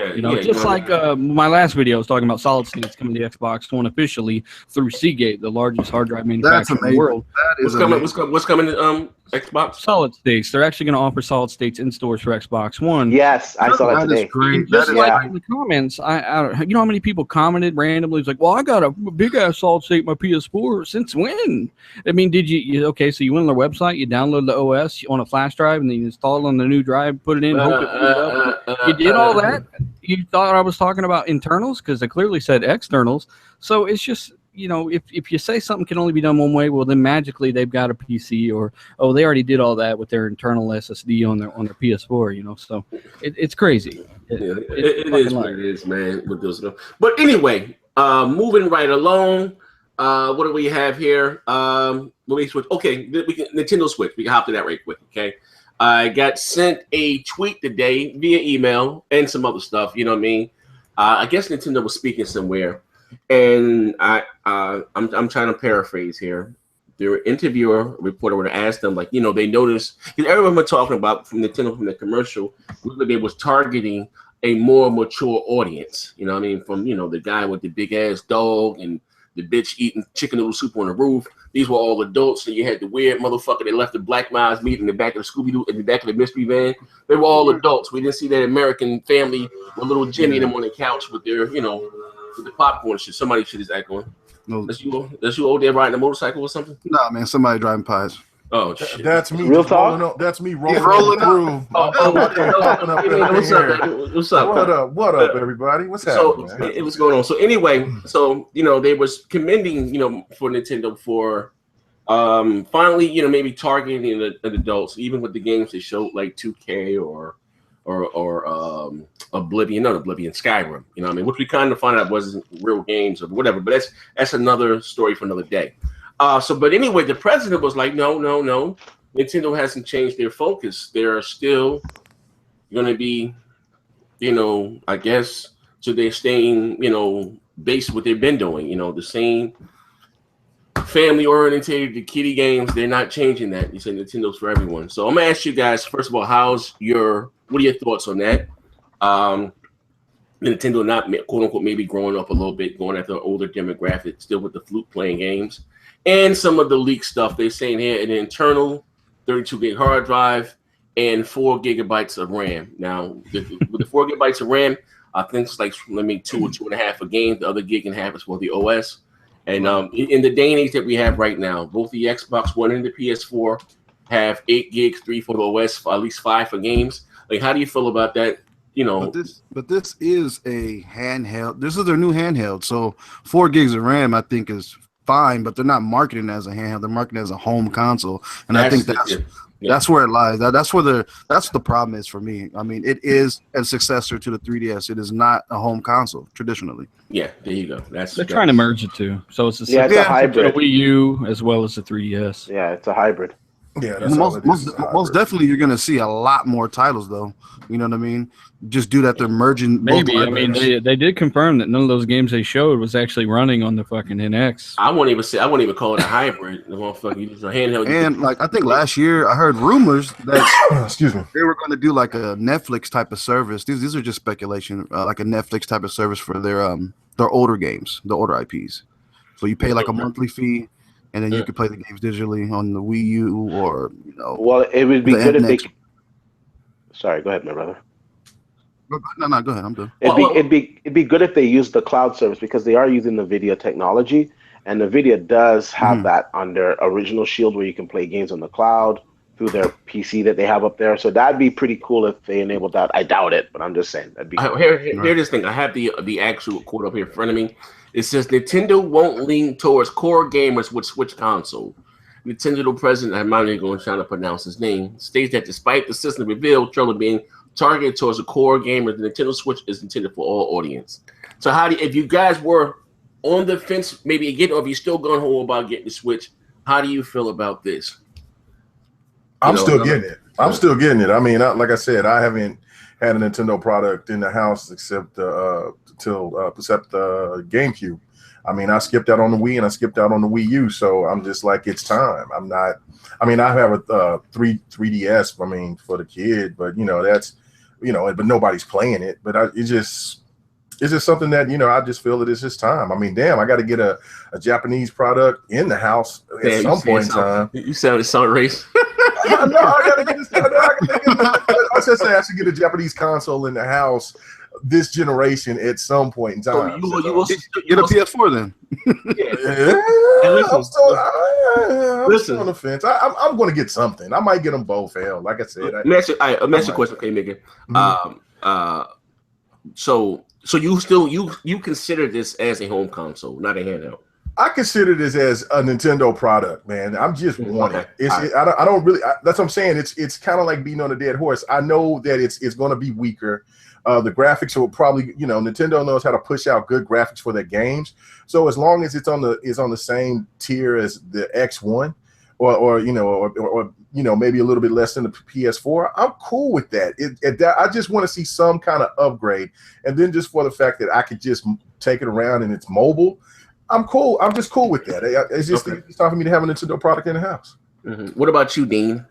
Like my last video, I was talking about solid states coming to Xbox One officially through Seagate, the largest hard drive manufacturer in the world. What's coming to Xbox? Solid states. They're actually going to offer solid states in stores for Xbox One. Yes, I saw that today. In the comments, I you know how many people commented randomly? It's like, well, I got a big ass solid state in my PS4. Since when? I mean, did you okay? So you went on their website, you downloaded the OS on a flash drive, and then you installed it on the new drive, put it in, hope it boots up. You did all that? You thought I was talking about internals? Because I clearly said externals. So it's just, if you say something can only be done one way, well, then magically they've got a PC, or, they already did all that with their internal SSD on their PS4, so it's crazy. It is what it is, man, with those. But anyway, moving right along. What do we have here? Switch. Okay, Nintendo Switch. We can hop to that right quick. Okay, I got sent a tweet today via email and some other stuff. You know what I mean? I guess Nintendo was speaking somewhere, and I'm trying to paraphrase here. Their reporter would have asked them, like, they noticed, because everyone was talking about from Nintendo from the commercial, they was targeting a more mature audience. You know what I mean? From the guy with the big ass dog and the bitch eating chicken noodle soup on the roof. These were all adults, and you had the weird motherfucker that left the Black Lives meet in the back of the Scooby-Doo, in the back of the mystery van. They were all adults. We didn't see that American family with little Jimmy and them on the couch with their, with the popcorn shit. Somebody shit is echoing. No. That's you old there riding a motorcycle or something? Nah, man, somebody driving pies. Oh shit! That's me. Real talk. That's me rolling through. What's up? What up, everybody? What's happening? So it was going on. So anyway, they was commending for Nintendo for finally maybe targeting the adults, even with the games they showed like 2K or Oblivion, Skyrim. You know what I mean? Which we kind of found out wasn't real games or whatever. But that's another story for another day. But anyway, the president was like, no. Nintendo hasn't changed their focus. They're still going to be, I guess, so they're staying, based what they've been doing, the same family-oriented, the kiddie games. They're not changing that. You said Nintendo's for everyone. So I'm going to ask you guys, first of all, what are your thoughts on that? Nintendo not quote unquote maybe growing up a little bit, going after an older demographic, still with the flute playing games, and some of the leak stuff they're saying here, an internal 32 gig hard drive and 4 gigabytes of RAM. Now with the 4 gigabytes of RAM, I think it's like 2 or 2.5 a game. The other gig and a half is for the OS. And in the day and age that we have right now, both the Xbox One and the PS4 have 8 gigs, 3 for the OS, for at least 5 for games. Like, how do you feel about that? You know, but this is a handheld. This is their new handheld. So 4 gigs of RAM, I think, is fine. But they're not marketing it as a handheld. They're marketing it as a home console, and I think that's where it lies. That's where the problem is for me. I mean, it is a successor to the 3DS. It is not a home console traditionally. Yeah, there you go. They're trying to merge it too. So it's a hybrid. Wii U as well as the 3DS. Yeah, it's a hybrid. Yeah, most definitely you're going to see a lot more titles though. You know what I mean? Just due that they're merging. Maybe. I mean, they did confirm that none of those games they showed was actually running on the fucking NX. I won't even call it a hybrid. The motherfucker use a handheld. And like I think last year I heard rumors that excuse me, they were going to do like a Netflix type of service. These are just speculation. Like a Netflix type of service for their older games, the older IPs. So you pay like a monthly fee. And then you can play the games digitally on the Wii U or, you know. Well, it would be good if they. Sorry, go ahead, my brother. No, go ahead. I'm done. It'd be good if they used the cloud service because they are using the NVIDIA technology, and NVIDIA does have that on their original Shield where you can play games on the cloud through their PC that they have up there. So that'd be pretty cool if they enabled that. I doubt it, but I'm just saying that'd be. Cool. Here's this thing. I have the actual quote up here in front of me. It says Nintendo won't lean towards core gamers with Switch console. Nintendo president, I'm not even going to try to pronounce his name, states that despite the system revealed trailer being targeted towards the core gamer, the Nintendo Switch is intended for all audience. So if you guys were on the fence, maybe again, or if you're still going home about getting the Switch, how do you feel about this? I'm still getting it. I mean, like I said, I haven't had a Nintendo product in the house except the GameCube. I mean, I skipped out on the Wii and I skipped out on the Wii U, so I'm just like, it's time. I have a 3DS. I mean, for the kid, but but nobody's playing it. But it's just something that I just feel that it's just time. I mean, damn, I got to get a Japanese product in the house at some point in time. You sounded so racist. No, I gotta get this. I should say I should get a Japanese console in the house this generation at some point in time. You will get a PS4 then. I'm still on the fence. I'm going to get something. I might get them both. Hell, like I said. Let me ask you a question, okay, Megan. So you consider this as a home console, not a handheld? I consider this as a Nintendo product, man. I'm just wanting it. I don't really. That's what I'm saying. It's kind of like beating on a dead horse. I know that it's going to be weaker. The graphics will probably, Nintendo knows how to push out good graphics for their games. So as long as it's on the same tier as the X1, or maybe a little bit less than the PS4, I'm cool with that. I just want to see some kind of upgrade, and then just for the fact that I could just take it around and it's mobile. I'm cool. I'm just cool with that. It's just it's time for me to have a Nintendo product in the house. Mm-hmm. What about you, Dean?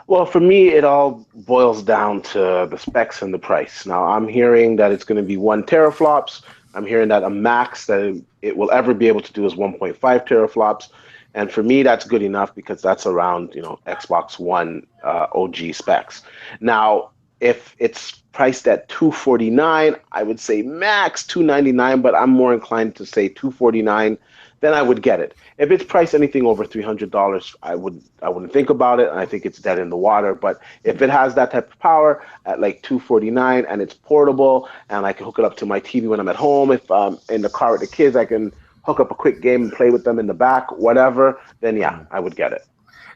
Well, for me, it all boils down to the specs and the price. Now, I'm hearing that it's going to be 1 teraflops. I'm hearing that a max that it will ever be able to do is 1.5 teraflops. And for me, that's good enough because that's around, Xbox One OG specs. Now, if it's priced at $249, I would say max $299, but I'm more inclined to say $249. Then I would get it. If it's priced anything over $300, I wouldn't think about it, and I think it's dead in the water. But if it has that type of power at like $249 and it's portable, and I can hook it up to my TV when I'm at home, if I'm in the car with the kids, I can hook up a quick game and play with them in the back, whatever. Then yeah, I would get it.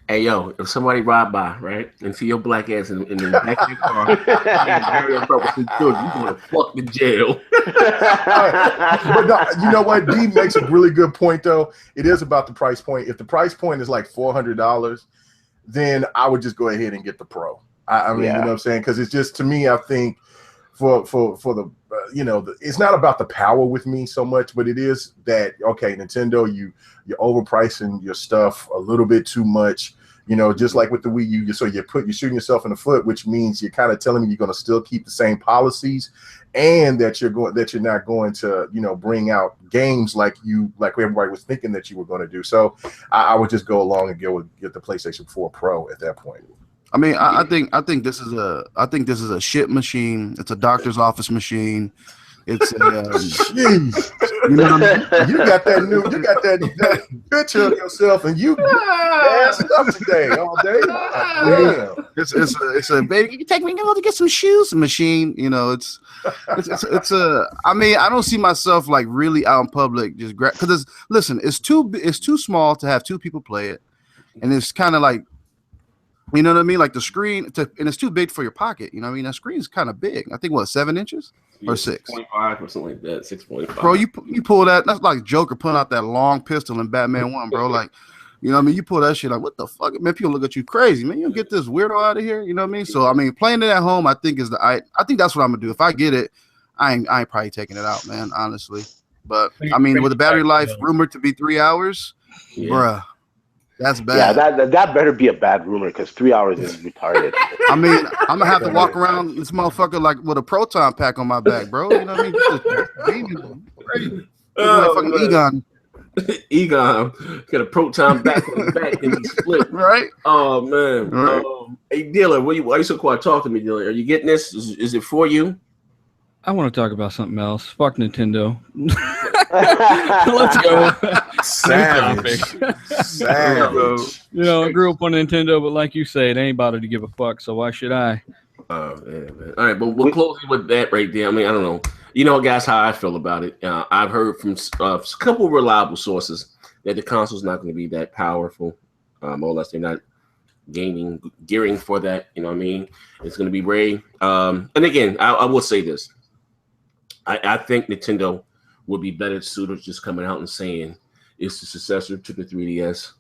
Hey, yo, if somebody ride by, right, and see your black ass in the back of your car, you're going to fuck the jail. But no, you know what? D makes a really good point, though. It is about the price point. If the price point is like $400, then I would just go ahead and get the Pro. I mean, you know what I'm saying? Because it's just, to me, I think for the, it's not about the power with me so much, but it is that, okay, Nintendo, you're overpricing your stuff a little bit too much. You know, just like with the Wii U, so you're shooting yourself in the foot, which means you're kind of telling me you're going to still keep the same policies, and that you're not going to, you know, bring out games like everybody was thinking that you were going to do. So I would just go along and get the PlayStation 4 Pro at that point. I mean, I think this is a shit machine. It's a doctor's office machine. It's jeez. You know what I mean? You got that picture of yourself, and you ass up today all day. Damn. It's a baby. You take me to get some shoes machine. You know, it's a. I mean, I don't see myself like really out in public just because it's too small to have two people play it, and it's kind of like, you know what I mean? Like the screen, and it's too big for your pocket. You know what I mean? That screen is kind of big. I think, what, 7 inches or 6? 6.5 or something like that. 6.5. Bro, you pull that. That's like Joker pulling out that long pistol in Batman 1, bro. Like, you know what I mean? You pull that shit like, what the fuck? Man, people look at you crazy, man. You don't get this weirdo out of here. You know what I mean? So, I mean, playing it at home, I think I think that's what I'm gonna do. If I get it, I ain't probably taking it out, man, honestly. But I mean, with the battery life rumored to be 3 hours, bruh. That's bad. Yeah, that better be a bad rumor because 3 hours is retarded. I mean, I'm gonna have to walk around this motherfucker like with a proton pack on my back, bro. You know what I mean? Crazy. Like fucking Egon. Egon got a proton back on his back and he split. Right? Oh man. Right. Hey Dealer, why are you so quiet? Talk to me, Dealer. Are you getting this? Is it for you? I want to talk about something else. Fuck Nintendo. Let's go. Savage. You know, I grew up on Nintendo, but like you say, it ain't bothered to give a fuck, so why should I? Oh, man. All right, but we're closing with that right there. I mean, I don't know. You know, guys, how I feel about it. I've heard from a couple of reliable sources that the console's not going to be that powerful, more or less. They're not gearing for that. You know what I mean? It's going to be Ray. And again, I will say this. I think Nintendo would be better suited just coming out and saying it's the successor to the 3DS.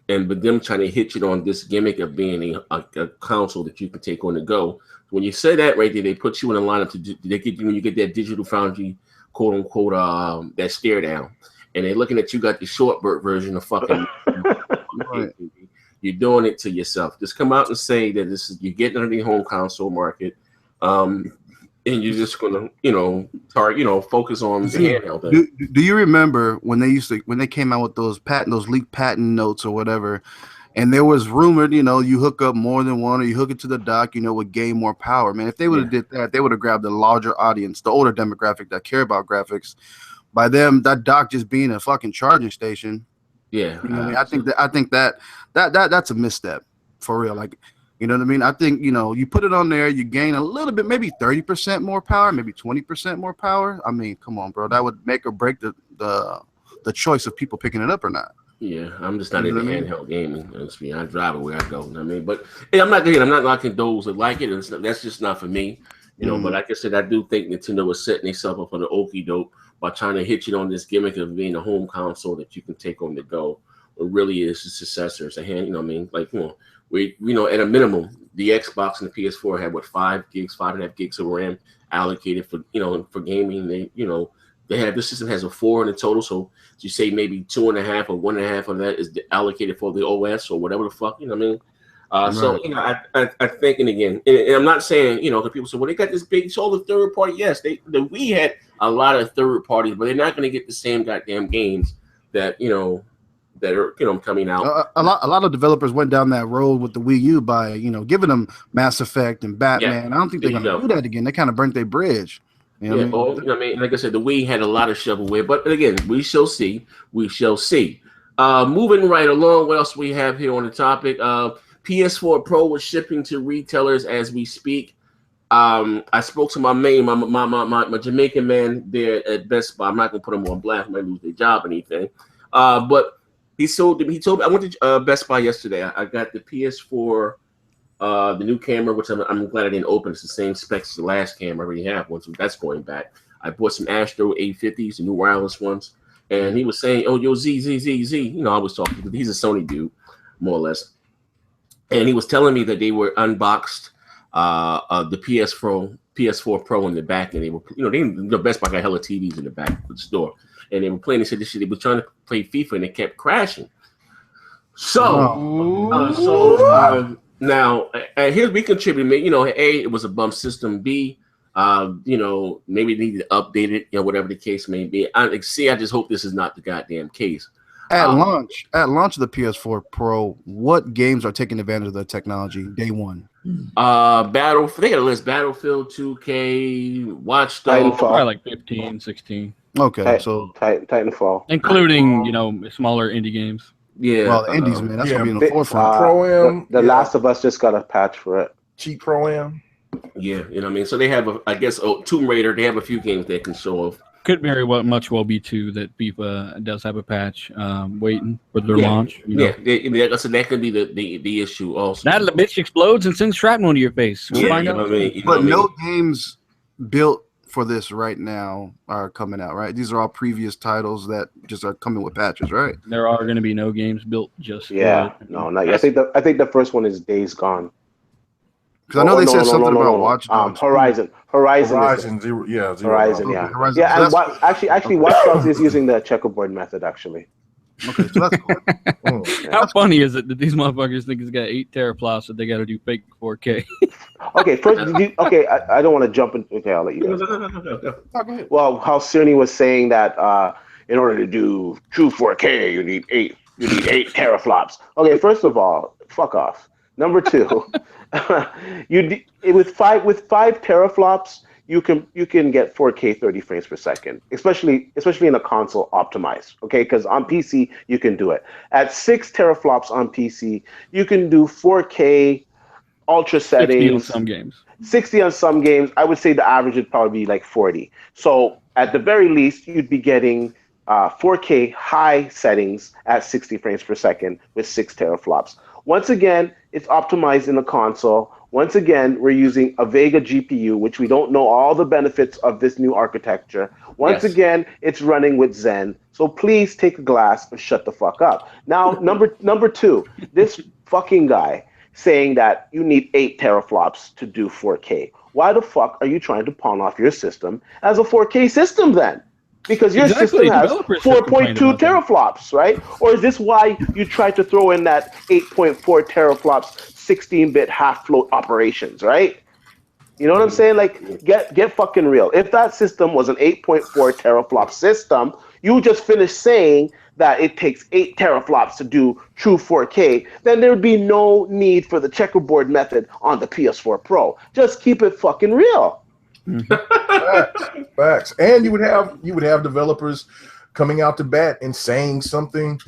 But them trying to hit you on this gimmick of being a console that you can take on the go. When you say that right there, they put you in a lineup they get you when you get that Digital Foundry, quote unquote, that stare down. And they're looking at you got the short version of fucking. Right. You're doing it to yourself. Just come out and say that you're getting under the home console market. And you're just gonna, focus on the handheld thing. Do you remember when they came out with those leaked patent notes or whatever, and there was rumored, you hook up more than one, or you hook it to the dock, would gain more power. Man, if they would have did that, they would have grabbed the larger audience, the older demographic that care about graphics. By them, that dock just being a fucking charging station. Yeah, I think that's a misstep for real. Like. You know what I mean? I think, you put it on there, you gain a little bit, maybe 30% more power, maybe 20% more power. I mean, come on, bro. That would make or break the choice of people picking it up or not. Yeah, I'm just not into handheld gaming. Honestly, I drive it where I go. You know what I mean? But hey, I'm not knocking those that like it. That's just not for me. But like I said, I do think Nintendo was setting themselves up for the okie doke by trying to hit you on this gimmick of being a home console that you can take on the go. It really is the successor. It's a hand, like, we, at a minimum, the Xbox and the PS4 had 5.5 gigs of RAM allocated for, for gaming. This system has a 4 in the total. So you say maybe 2.5 or 1.5 of that is allocated for the OS or whatever the fuck, you know what I mean? Right. So, I think, and again, and I'm not saying, because people say, well, they got this big, it's all the third party. Yes, the Wii had a lot of third parties, but they're not going to get the same goddamn games that, that are coming out. A lot of developers went down that road with the Wii U by giving them Mass Effect and Batman. I don't think they're gonna do that again. They kind of burnt their bridge. Like I said, the Wii had a lot of shovelware, but again, we shall see. Moving right along, what else we have here on the topic? PS4 Pro was shipping to retailers as we speak. I spoke to my Jamaican man there at Best Buy. I'm not gonna put him on blast. I might lose their job or anything. But he told me, I went to Best Buy yesterday. I got the PS4, the new camera, which I'm glad I didn't open. It's the same specs as the last camera. I already have one, so that's going back. I bought some Astro 850s, the new wireless ones. And he was saying, oh, yo, Z. I was talking to him. He's a Sony dude, more or less. And he was telling me that they were unboxed the PS4 Pro in the back. And they were, the Best Buy got hella TVs in the back of the store. And they were playing. They said they were trying to play FIFA and it kept crashing. Now here's we contribute. You know, A, it was a bump system. B, you know, maybe it needed to update it. You know, whatever the case may be. I just hope this is not the goddamn case. At launch of the PS4 Pro, what games are taking advantage of the technology day one? They got a list: Battlefield 2K, Watch Dogs, probably like 15, 16. Okay, so Titanfall, including smaller indie games. Yeah, well, indies, man, that's gonna be in the forefront. Pro-Am, the Last of Us just got a patch for it. Cheap Pro-Am. Yeah, you know what I mean. So they have, I guess, Tomb Raider. They have a few games they can show off. Could very much well be too that FIFA does have a patch waiting for their launch. So that could be the issue also. That little bitch explodes and sends shrapnel into your face. We'll find out. But no games built for this right now are coming out, right? These are all previous titles that just are coming with patches, right? There are going to be no games built just for it. No, not yet. I think the first one is Days Gone. Because I know they said something about Watch Dogs. Horizon. Horizon Zero. Horizon, yeah. Horizon. Yeah, and actually, Watch Dogs is using the checkerboard method, actually. Okay, so that's cool. How funny is it that these motherfuckers think it's got 8 teraflops that they got to do fake 4K? Okay, first, I don't want to jump in. Okay, I'll let you go. Go. Well, how Cerny was saying that in order to do true 4K, you need 8 teraflops. Okay, first of all, fuck off. Number 2, with 5 teraflops, you can get 4K 30 frames per second, especially in a console optimized. Okay, because on PC you can do it. At 6 teraflops on PC, you can do 4K ultra settings. 60 on some games. 60 on some games. I would say the average would probably be like 40. So at the very least, you'd be getting 4K high settings at 60 frames per second with 6 teraflops. Once again, it's optimized in the console. Once again, we're using a Vega GPU, which we don't know all the benefits of this new architecture. Once again, it's running with Zen. So please take a glass and shut the fuck up. Now, number 2, this fucking guy saying that you need 8 teraflops to do 4K. Why the fuck are you trying to pawn off your system as a 4K system then? Because your system has 4.2 teraflops, right? Or is this why you tried to throw in that 8.4 teraflops 16-bit half-float operations, right? You know what I'm saying? Like, get fucking real. If that system was an 8.4 teraflop system, you just finished saying that it takes 8 teraflops to do true 4K, then there would be no need for the checkerboard method on the PS4 Pro. Just keep it fucking real. Facts. And you would have developers coming out to bat and saying something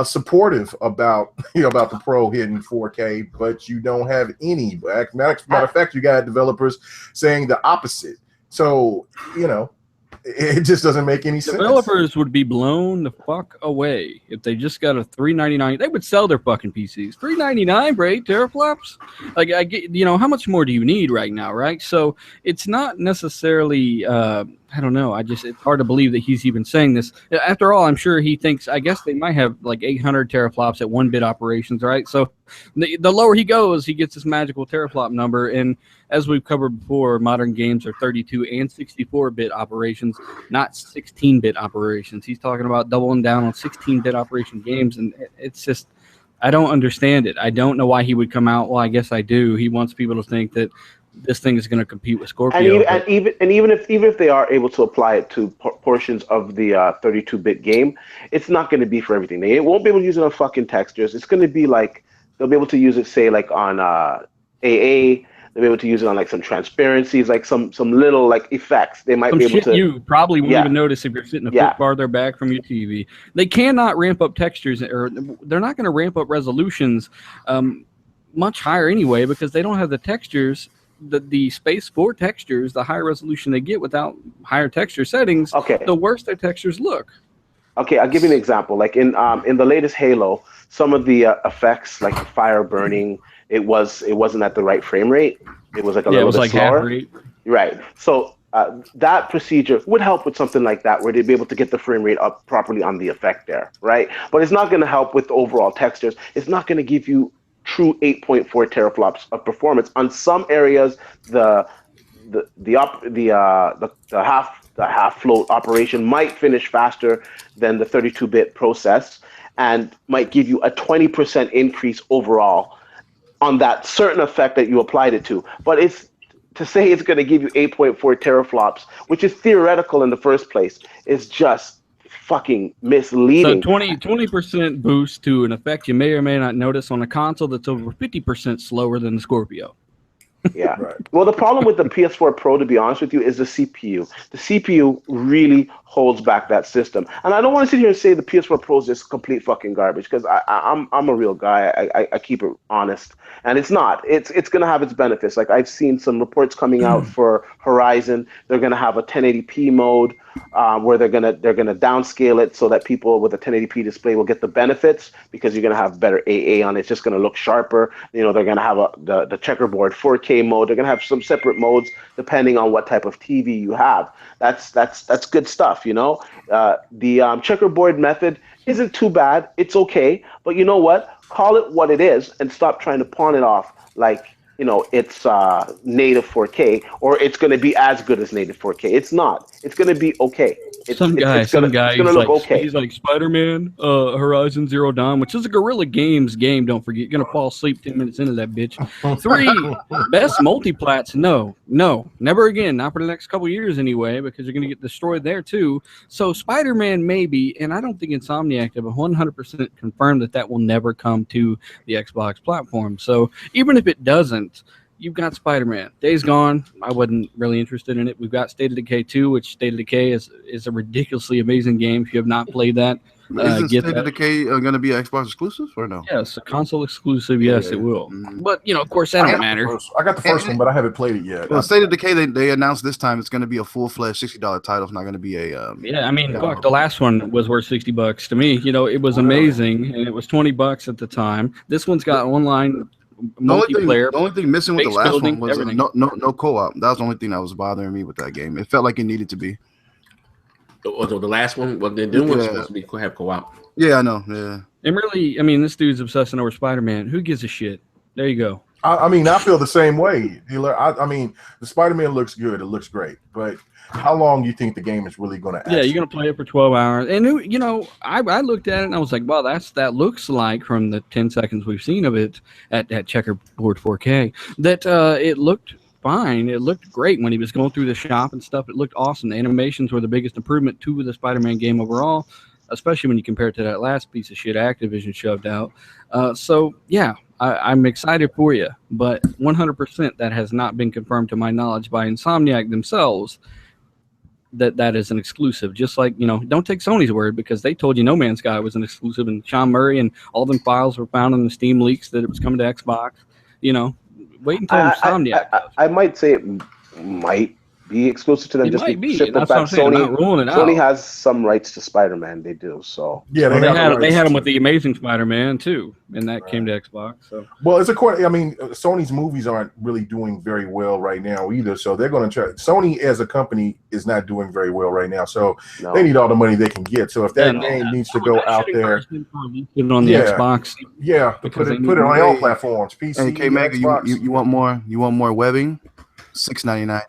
supportive about the Pro hitting 4K, but you don't have any. Matter of fact, you got developers saying the opposite. So it just doesn't make any sense. Developers would be blown the fuck away if they just got a $399. They would sell their fucking PCs. $399 for 8 teraflops? Like, I get, how much more do you need right now, right? So it's not necessarily, I don't know. It's hard to believe that he's even saying this. After all, I'm sure he thinks, I guess they might have like 800 teraflops at 1-bit operations, right? So the lower he goes, he gets this magical teraflop number. And as we've covered before, modern games are 32 and 64-bit operations, not 16-bit operations. He's talking about doubling down on 16-bit operation games. And it's just, I don't understand it. I don't know why he would come out. Well, I guess I do. He wants people to think that this thing is going to compete with Scorpio. And even if they are able to apply it to portions of the 32-bit game, it's not going to be for everything. They won't be able to use it on fucking textures. It's going to be like they'll be able to use it, say, like on AA. They'll be able to use it on like some transparencies, like some little like effects. They might be able to. You probably won't even notice if you're sitting a foot farther back from your TV. They cannot ramp up textures, or they're not going to ramp up resolutions much higher anyway, because they don't have the textures. The space for textures, the higher resolution they get without higher texture settings, the worse their textures look. Okay, I'll give you an example. Like in the latest Halo, some of the effects, like the fire burning, it wasn't at the right frame rate. It was like a little bit slower. Right. So that procedure would help with something like that, where they'd be able to get the frame rate up properly on the effect there, right? But it's not going to help with the overall textures. It's not going to give you true 8.4 teraflops of performance. On some areas, the half float operation might finish faster than the 32-bit process, and might give you a 20% increase overall on that certain effect that you applied it to. But it's to say it's going to give you 8.4 teraflops, which is theoretical in the first place, is just fucking misleading. So 20% boost to an effect you may or may not notice on a console that's over 50% slower than the Scorpio. Yeah. Right. Well, the problem with the PS4 Pro, to be honest with you, is the CPU. The CPU really holds back that system. And I don't want to sit here and say the PS4 Pro is just complete fucking garbage, because I'm a real guy. I keep it honest, and it's not. It's going to have its benefits. Like, I've seen some reports coming out for Horizon. They're going to have a 1080p mode where they're going to downscale it so that people with a 1080p display will get the benefits, because you're going to have better AA on it. It's just going to look sharper. You know, they're going to have the checkerboard 4K mode. They're going to have some separate modes depending on what type of TV you have. That's good stuff, you know. The checkerboard method isn't too bad. It's okay. But you know what? Call it what it is and stop trying to pawn it off like, you know, it's native 4K, or it's going to be as good as native 4K. It's not. It's going to be okay. Some guy, it's gonna look okay. He's like Spider-Man, Horizon Zero Dawn, which is a Guerrilla Games game. Don't forget, you're gonna fall asleep 10 minutes into that bitch. 3 best multiplats. No, never again. Not for the next couple years anyway, because you're gonna get destroyed there too. So Spider-Man maybe, and I don't think Insomniac have 100% confirmed that will never come to the Xbox platform. So even if it doesn't, you've got Spider-Man. Days Gone, I wasn't really interested in it. We've got State of Decay 2, which State of Decay is a ridiculously amazing game. If you have not played that, isn't State of Decay going to be Xbox exclusive or no? Yes, a console exclusive. Yes, it will. But, you know, of course, that don't matter. I got the first one, but I haven't played it yet. Well, State of Decay, they announced this time it's going to be a full-fledged $60 title. It's not going to be a... yeah, I mean, fuck, the last one was worth $60 to me. You know, it was amazing, and it was $20 at the time. This one's got online... multiplayer. The only thing missing with the last one was no co-op. That was the only thing that was bothering me with that game. It felt like it needed to be. The last one, well, the new one's supposed to be have co-op. Yeah, I know. Yeah. And really, I mean, this dude's obsessing over Spider-Man. Who gives a shit? There you go. I mean, I feel the same way. I mean, the Spider-Man looks good. It looks great, but how long do you think the game is really going to? Yeah, you're going to play it for 12 hours. And you know, I looked at it and I was like, wow, that looks like, from the 10 seconds we've seen of it at checkerboard 4K, that it looked fine. It looked great when he was going through the shop and stuff. It looked awesome. The animations were the biggest improvement to the Spider-Man game overall, especially when you compare it to that last piece of shit Activision shoved out. So yeah, I'm excited for you, but 100% that has not been confirmed to my knowledge by Insomniac themselves. That is an exclusive. Just like, you know, don't take Sony's word, because they told you No Man's Sky was an exclusive, and Sean Murray and all them files were found in the Steam leaks that it was coming to Xbox. You know, wait until Insomniac. I might say it might be exclusive to them. It just might be. The fact Sony has some rights to Spider-Man. They do. So yeah, they had them with the Amazing Spider-Man too, and that came to Xbox. So well, it's I mean, Sony's movies aren't really doing very well right now either. So they're going to try. Sony as a company is not doing very well right now. So they need all the money they can get. So if that game needs to go out there, put it on the Xbox. Yeah, put it on all platforms. PC, and K-Mag, you want more? You want more webbing? $6.99.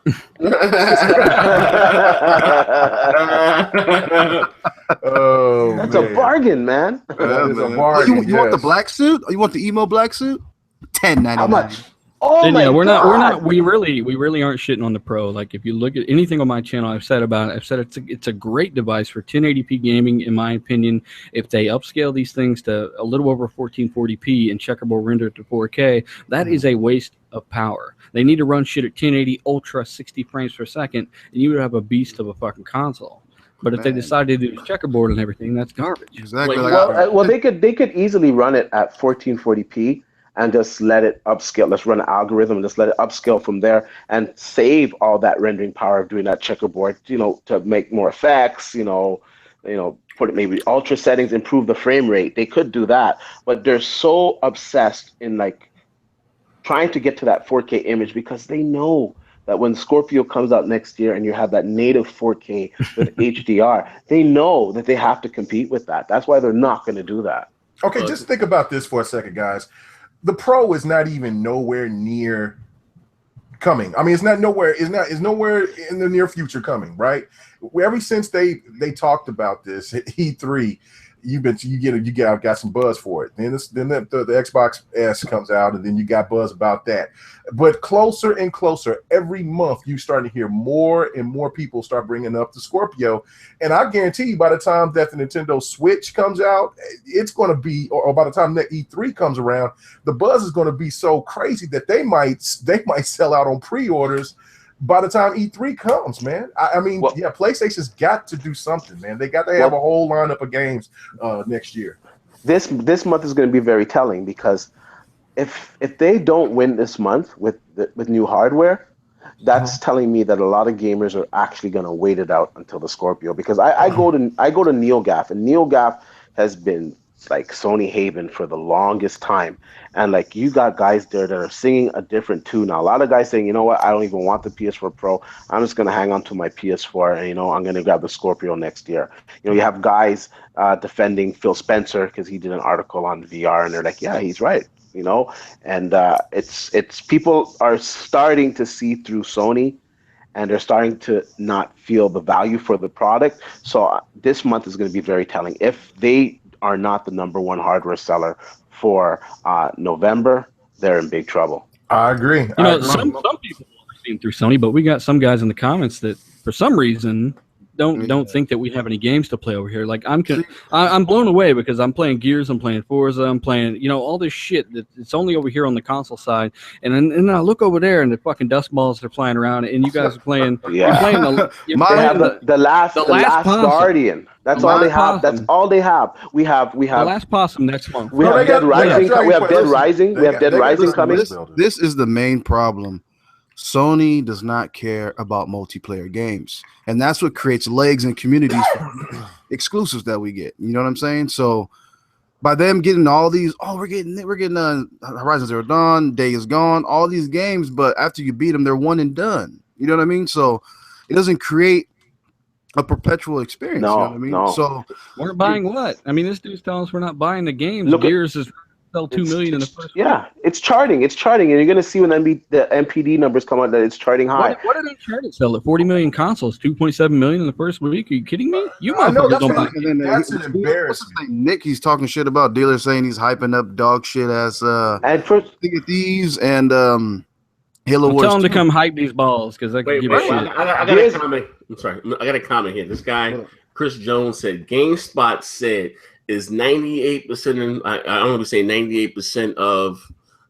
Oh, that's a bargain, man. That is a bargain. You want the black suit? Or you want the emo black suit? $10.99. How much? Oh and my God. We really aren't shitting on the Pro. Like, if you look at anything on my channel, I've said it's a great device for 1080p gaming, in my opinion. If they upscale these things to a little over 1440p and checkerboard render to 4K, that is a waste of power. They need to run shit at 1080 ultra 60 frames per second, and you would have a beast of a fucking console. But if they decide to do checkerboard and everything, that's garbage. Exactly. Well, they could easily run it at 1440p and just let it upscale. Let's run an algorithm and just let it upscale from there and save all that rendering power of doing that checkerboard, you know, to make more effects, you know, put it maybe ultra settings, improve the frame rate. They could do that, but they're so obsessed in like trying to get to that 4K image, because they know that when Scorpio comes out next year and you have that native 4K with HDR, they know that they have to compete with that. That's why they're not going to do that. Okay, just think about this for a second, guys. The Pro is not even nowhere near coming. I mean, it's nowhere in the near future coming, right? Ever since they talked about this at E3, you got some buzz for it. Then the Xbox S comes out, and then you got buzz about that. But closer and closer every month, you starting to hear more and more people start bringing up the Scorpio. And I guarantee you, by the time that the Nintendo Switch comes out, it's going to be, or by the time that E3 comes around, the buzz is going to be so crazy that they might sell out on pre-orders by the time E3 comes, man. I mean, PlayStation's got to do something, man. They got to have a whole lineup of games next year. This month is going to be very telling, because if they don't win this month with new hardware, that's telling me that a lot of gamers are actually going to wait it out until the Scorpio. Because I go to NeoGAF, and NeoGAF has been like Sony Haven for the longest time, and like you got guys there that are singing a different tune now. A lot of guys saying, you know what, I don't even want the PS4 Pro. I'm just gonna hang on to my PS4, and I'm gonna grab the Scorpio next year. You have guys defending Phil Spencer because he did an article on VR, and they're like, yeah, he's right. And it's people are starting to see through Sony, and they're starting to not feel the value for the product. So this month is going to be very telling. If they are not the number one hardware seller for November, they're in big trouble. I agree. Some people are seeing through Sony, but we got some guys in the comments that for some reason don't think that we have any games to play over here. Like I'm blown away because I'm playing Gears, I'm playing Forza, I'm playing all this shit that it's only over here on the console side, and then I look over there and the fucking dust balls are flying around, and you guys are playing. You're playing the last Guardian. That's all they have. That's all they have. We have the last possum next month. We have Dead Rising. We have Dead Rising. We have Dead Rising coming. This is the main problem. Sony does not care about multiplayer games, and that's what creates legs and communities for exclusives that we get. You know what I'm saying? So by them getting all these, we're getting Horizon Zero Dawn, Day is Gone, all these games, but after you beat them, they're one and done. You know what I mean? So it doesn't create a perpetual experience. No, you know what I mean? No. So we're buying what? I mean, this dude's telling us we're not buying the games. Gears is sell 2 million in the first week. It's charting, and you're going to see when the MPD numbers come out that it's charting high. What did Uncharted sell at? 40 million consoles, 2.7 million in the first week. Are you kidding me? You motherfuckers don't buy it. That's an embarrassment. Nick, he's talking shit about dealers saying he's hyping up dog shit as Thing of Thieves and Halo Wars. Tell him to come hype these balls because I can give a shit. I got a comment. I'm sorry. I got a comment here. This guy, Chris Jones, said GameSpot said is 98%. I don't want to say 98% of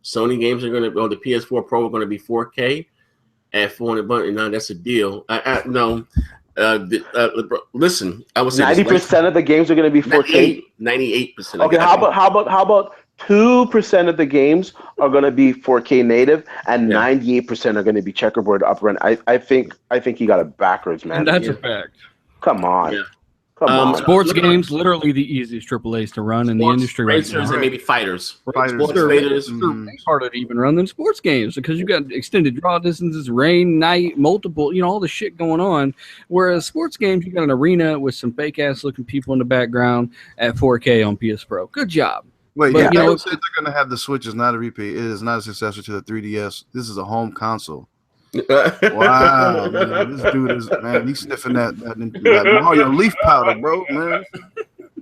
Sony games are going to, or the PS4 Pro are going to be 4K at $400. And now that's a deal. Listen, I was 90% of the games are going to be 4K. 98%. Okay, how about 2% of the games are going to be 4K native, and 98% are going to be checkerboard upper end. I think he got it backwards, man. And that's a fact. Come on. Yeah. Come on. Sports games, literally the easiest AAAs to run in the industry right now. And maybe fighters. Sports fighters. It's harder to even run than sports games because you got extended draw distances, rain, night, multiple, all the shit going on. Whereas sports games, you got an arena with some fake ass looking people in the background at 4K on PS Pro. Good job. Wait, they're going to have the Switch is not a repeat. It is not a successor to the 3DS. This is a home console. Wow, man, this dude is he's sniffing that Mario leaf powder, bro, man.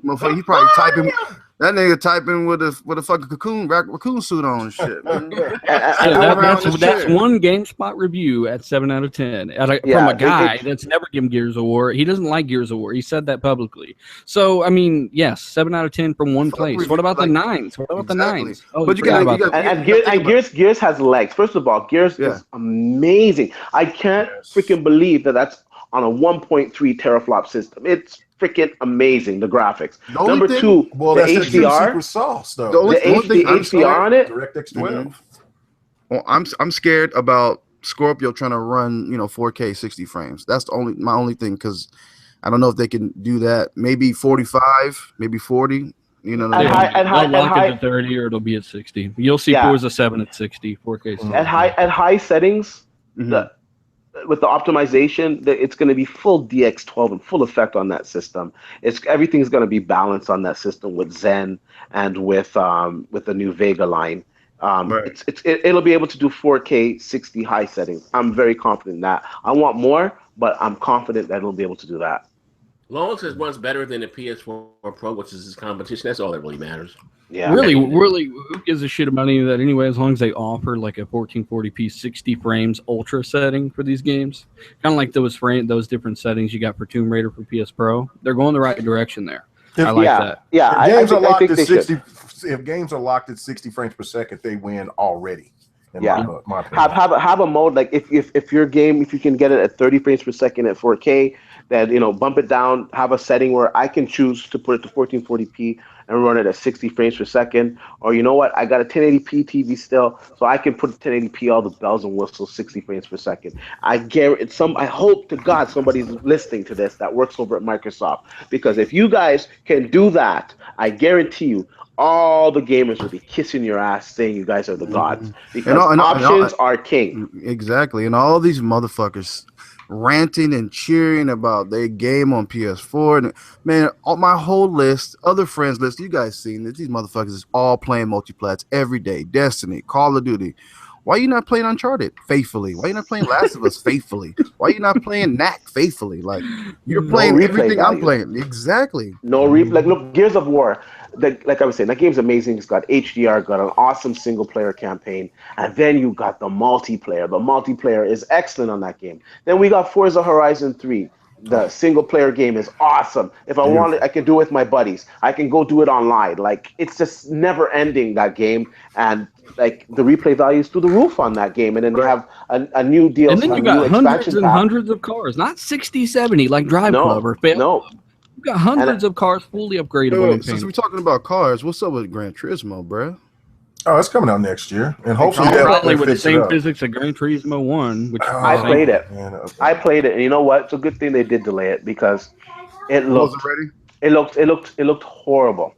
Motherfucker, he probably typing that nigga typing with a fucking raccoon suit on and shit, man. That's one GameSpot review at 7 out of 10 from a guy that's never given Gears of War. He doesn't like Gears of War. He said that publicly. So I mean, yes, 7 out of 10 from one place. What about the 9s? What about the 9s? Oh, but Gears has legs. First of all, Gears is amazing. I can't freaking believe that's on a 1.3 teraflop system. It's freaking amazing, the graphics. Number two, the HDR. Secret sauce, though. The HDR on it. DirectX 12. Well, I'm scared about Scorpio trying to run 4K 60 frames. That's my only thing, because I don't know if they can do that. Maybe 45, maybe 40. They'll lock it to 30, or it'll be at 60. You'll see Forza 7 at 60, 4K 60. At high settings, with the optimization, it's going to be full DX12 and full effect on that system. Everything's going to be balanced on that system with Zen and with the new Vega line. It'll be able to do 4K 60 high settings. I'm very confident in that. I want more, but I'm confident that it'll be able to do that. long as it runs better than the PS4 Pro, which is his competition, that's all that really matters. Yeah. Really, who gives a shit about any of that anyway? As long as they offer like a 1440p 60 frames ultra setting for these games, kind of like those different settings you got for Tomb Raider for PS Pro. They're going the right direction there. I like that. Yeah, if games are locked at 60, if games are locked at 60 frames per second, they win already. My have a mode like if your game, if you can get it at 30 frames per second at 4K, then bump it down. Have a setting where I can choose to put it to 1440p and run it at 60 frames per second. Or you know what, I got a 1080p TV still, so I can put 1080p, all the bells and whistles, 60 frames per second. I guarantee I hope to God somebody's listening to this that works over at Microsoft, because if you guys can do that, I guarantee you all the gamers will be kissing your ass saying you guys are the gods, because options are king. Exactly. And all these motherfuckers ranting and cheering about their game on PS4. And man, my whole list, other friends list, you guys seen this, these motherfuckers is all playing multiplats every day. Destiny, Call of Duty. Why are you not playing Uncharted faithfully? Why are you not playing Last of Us faithfully? Why are you not playing Knack faithfully? Like, you're playing everything I'm playing. Exactly. Like, look, Gears of War. Like I was saying, that game's amazing. It's got HDR, got an awesome single player campaign, and then you got the multiplayer. The multiplayer is excellent on that game. Then we got Forza Horizon 3. The single player game is awesome. If I want it, I can do it with my buddies. I can go do it online. Like, it's just never ending, that game. And like, the replay value is through the roof on that game. And then they have a new DLC. And then you got hundreds and hundreds of cars, not 60, 70 like Drive Club or Fail. No. You got hundreds of cars fully upgradable. Since we're talking about cars, what's up with Gran Turismo, bro? Oh, it's coming out next year, and hopefully probably with the same physics of Gran Turismo 1. Which I played it. I played it, and you know what? It's a good thing they did delay it, because it looked horrible.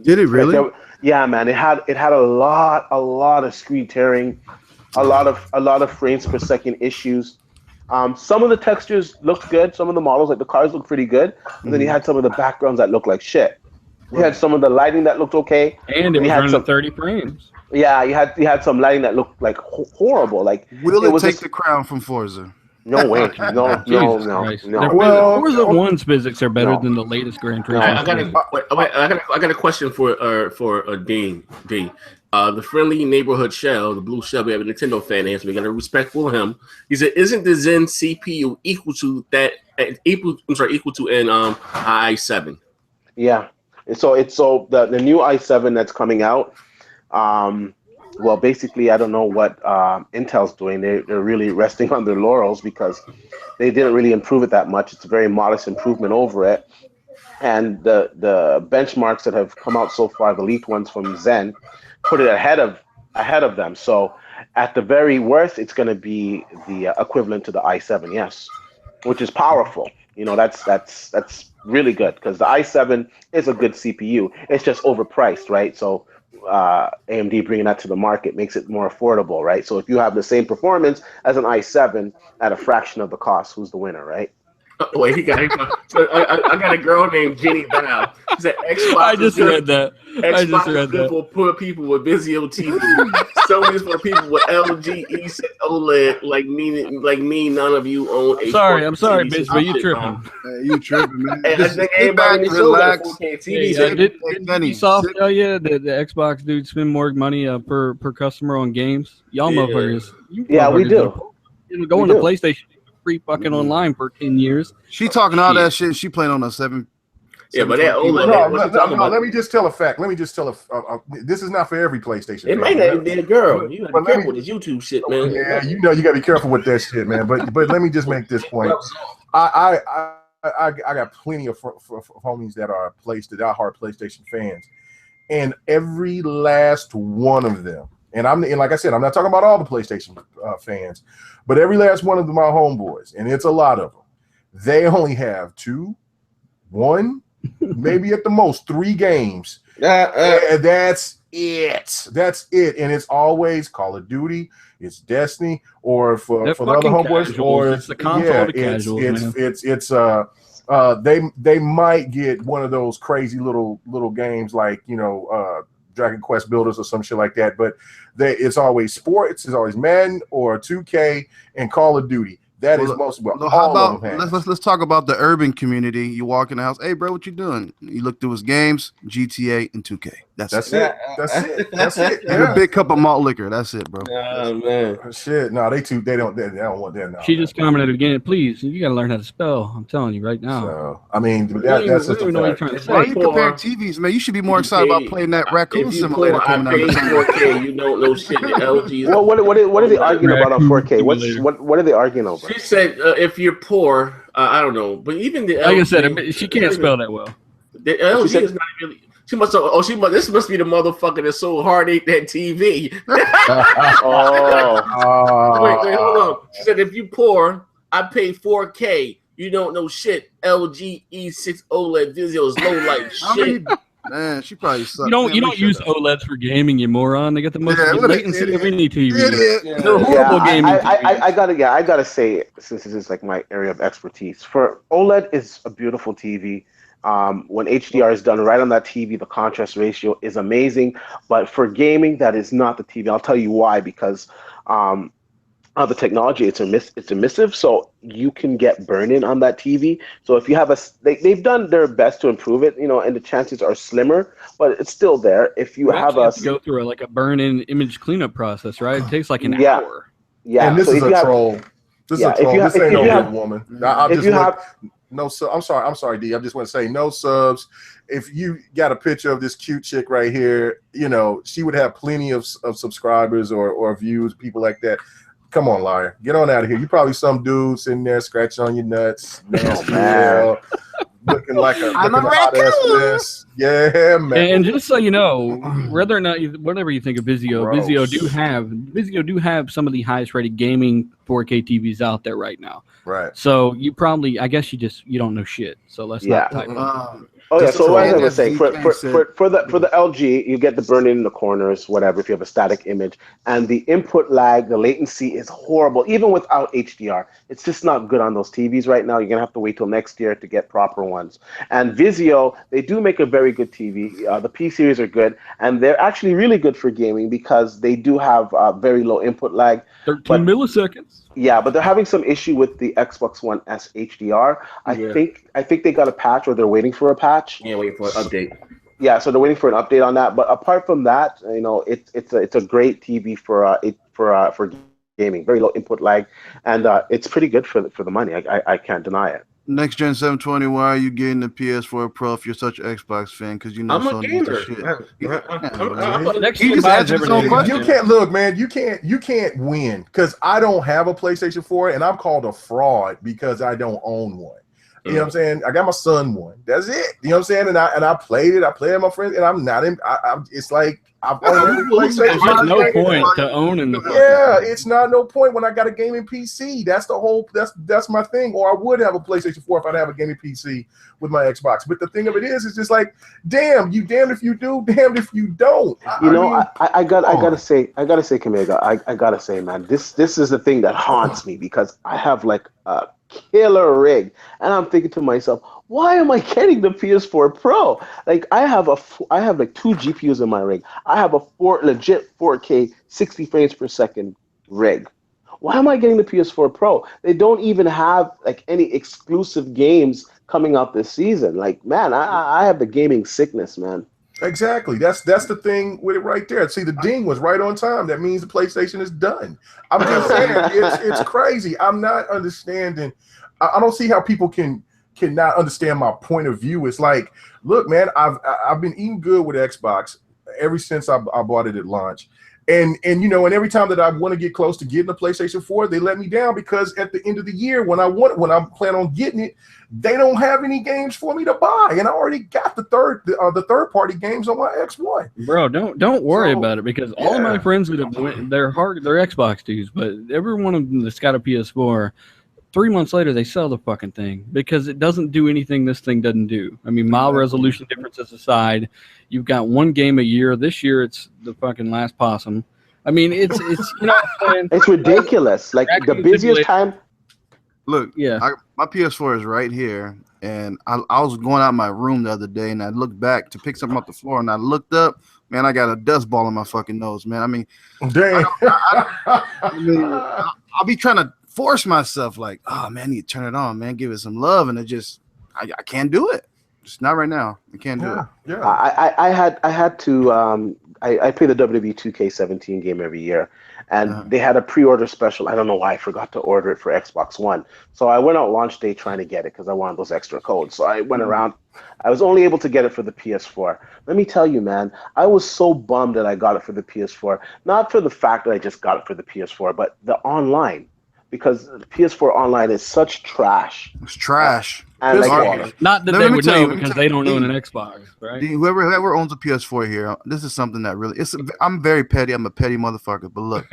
Did it really? Yeah, man. It had a lot of screen tearing, a lot of frames per second issues. Some of the textures looked good. Some of the models, like the cars, looked pretty good. And then you had some of the backgrounds that looked like shit. You had some of the lighting that looked okay. And it was running at 30 frames. Yeah, you had some lighting that looked like horrible. Like, will it take the crown from Forza? No way. No. Well, Forza 1's physics are better than the latest Gran Turismo. I got a question for Dean. The friendly neighborhood shell, the blue shell, we have a Nintendo fan here, so we got to respect for him. He said, "Isn't the Zen CPU equal to an i7?" Yeah. So the new i7 that's coming out. Well, basically, I don't know what Intel's doing. They're really resting on their laurels, because they didn't really improve it that much. It's a very modest improvement over it. And the benchmarks that have come out so far, the leaked ones from Zen, put it ahead of them. So at the very worst, it's going to be the equivalent to the i7, yes, which is powerful. That's really good, because the i7 is a good CPU. It's just overpriced, right? So AMD bringing that to the market makes it more affordable, right? So if you have the same performance as an i7 at a fraction of the cost, who's the winner, right? Wait, I got a girl named Jenny Val. She said Xbox. I just read that. Xbox is for poor people with Vizio TV. Sony is for people with LG, OLED. Like me, none of you own. I'm sorry, bitch, but you tripping. You tripping, man. I think everybody in the show got 4K TVs. Did Ubisoft tell you that the Xbox dudes spend more money per customer on games? Y'all motherfuckers. Yeah, we do. Going to PlayStation free fucking online for 10 years. She talking all that shit. She playing on a 7. Yeah, but that OLED. No, let me just tell a fact. This is not for every PlayStation. It might not be a girl. You gotta be careful with this YouTube shit, man. Yeah, you gotta be careful with that shit, man. But let me just make this point. I got plenty of homies that are diehard PlayStation fans, and every last one of them. And like I said, I'm not talking about all the PlayStation fans, but every last one of my homeboys, and it's a lot of them. They only have 2, 1, maybe at the most 3 games. And that's it. That's it. And it's always Call of Duty, it's Destiny, or for the other homeboys, or it's the console to casuals. They might get one of those crazy little games like Dragon Quest Builders or some shit like that, but it's always sports, it's always Madden or 2K and Call of Duty. That is most well. How about let's talk about the urban community. You walk in the house, hey bro, what you doing? You look through his games, GTA and 2K. That's it. That's it. Yeah. And a big cup of malt liquor. That's it, bro. Oh man, shit. No, they don't want that now. She just commented again. Please, you gotta learn how to spell. I'm telling you right now. So I mean, that's just know what you're trying to say. Why are you comparing TVs, man? You should be more excited about playing that raccoon simulator coming out. 4K, you don't know shit. The LG. Well, what are they arguing about on 4K? What are they arguing over? She said if you're poor, I don't know, but even the like LG, I said, she can't spell that well. The LG is not really. She must have. This must be the motherfucker that's so hard ate that TV. Wait, hold on. She said if you poor, I pay 4K. You don't know shit. LG E6 OLED Vizio is low light shit. Man, she probably sucks. You don't use OLEDs for gaming, you moron. They got the most latency of any TV. They're horrible gaming. I gotta say, since this is like my area of expertise, for OLED is a beautiful TV. When HDR is done right on that TV, the contrast ratio is amazing. But for gaming, that is not the TV. I'll tell you why. Because the technology, it's emissive, so you can get burn-in on that TV. So if you have they've done their best to improve it, and the chances are slimmer, but it's still there. If you have to go through a burn-in image cleanup process, right? It takes like an hour. Yeah, and this is a troll. This is a troll. This ain't no good woman. No, I'm sorry, D. I just want to say no subs. If you got a picture of this cute chick right here, she would have plenty of subscribers or views, people like that. Come on, liar. Get on out of here. You probably some dude sitting there scratching on your nuts. Man. Looking like a hot ass mess. Yeah, man. And just so you know, whether or not whatever you think of Vizio, Vizio do have some of the highest rated gaming 4K TVs out there right now. Right. So you probably, I guess you don't know shit. So let's not type so what I was saying, for the LG, you get the burn-in the corners, whatever, if you have a static image, and the input lag, the latency is horrible, even without HDR. It's just not good on those TVs right now. You're gonna have to wait till next year to get proper ones. And Vizio, they do make a very good TV. The P series are good, and they're actually really good for gaming because they do have very low input lag. 13 milliseconds. Yeah, but they're having some issue with the Xbox One S HDR. I think they got a patch, or they're waiting for a patch. Yeah, waiting for an update. Yeah, so they're waiting for an update on that. But apart from that, it's a great TV for gaming. Very low input lag, and it's pretty good for the money. I can't deny it. Next Gen 720, why are you getting the PS4 Pro if you're such an Xbox fan? Because I'm a gamer. He just answered his own question. You can't look, man. You can't win because I don't have a PlayStation 4, and I'm called a fraud because I don't own one. You know what I'm saying? I got my son one. That's it. You know what I'm saying? And I played it. I played with my friends, and I'm not in. It's like I've owned PlayStation. There's no point to owning the. Yeah, it's not no point when I got a gaming PC. That's the whole. That's my thing. Or I would have a PlayStation 4 if I'd have a gaming PC with my Xbox. But the thing of it is, it's just like, damn, you damned if you do, damned if you don't. I gotta say, Kamega, I gotta say, man, this is the thing that haunts me because I have like a killer rig, and I'm thinking to myself, why am I getting the PS4 Pro? Like I have like 2 GPUs in my rig. I have a legit 4K 60 frames per second rig. Why am I getting the PS4 Pro? They don't even have like any exclusive games coming out this season. Like, man, I have the gaming sickness, man. Exactly. That's the thing with it right there. See, the ding was right on time. That means the PlayStation is done. I'm just saying, it's crazy. I'm not understanding. I don't see how people cannot understand my point of view. It's like, look, man, I've been eating good with Xbox ever since I bought it at launch. And every time that I want to get close to getting a PlayStation 4, they let me down because at the end of the year, when I'm planning on getting it, they don't have any games for me to buy, and I already got the third party games on my X1. Bro, don't worry about it because all of my friends that have they're Xbox dudes, but every one of them that's got a PS4, 3 months later they sell the fucking thing because it doesn't do anything this thing doesn't do. I mean, mild resolution differences aside, you've got one game a year. This year it's the fucking Last Possum. I mean, it's you know what I'm saying? It's ridiculous. Like the busiest time. Look, my PS4 is right here, and I was going out my room the other day, and I looked back to pick something off the floor, and I looked up, man, I got a dust ball in my fucking nose, man. I mean, damn. I'll be trying to force myself, like, oh man, I need to turn it on, man, give it some love, and I can't do it. Just not right now. I can't do it. Yeah. I had to. I play the WWE 2K17 game every year, and they had a pre-order special. I don't know why I forgot to order it for Xbox One. So I went out launch day trying to get it because I wanted those extra codes. So I went around. I was only able to get it for the PS4. Let me tell you, man, I was so bummed that I got it for the PS4. Not for the fact that I just got it for the PS4, but the online. Because the PS4 online is such trash. It's trash. And like, not that they would know because they don't own an Xbox, right? Whoever owns a PS4 here, this is something that really I'm very petty. I'm a petty motherfucker. But look,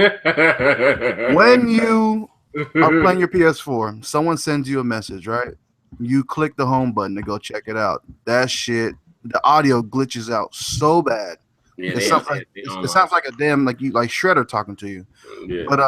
when you are playing your PS4, someone sends you a message, right? You click the home button to go check it out. That shit, the audio glitches out so bad. Yeah, it sounds like a damn like Shredder talking to you. Yeah. But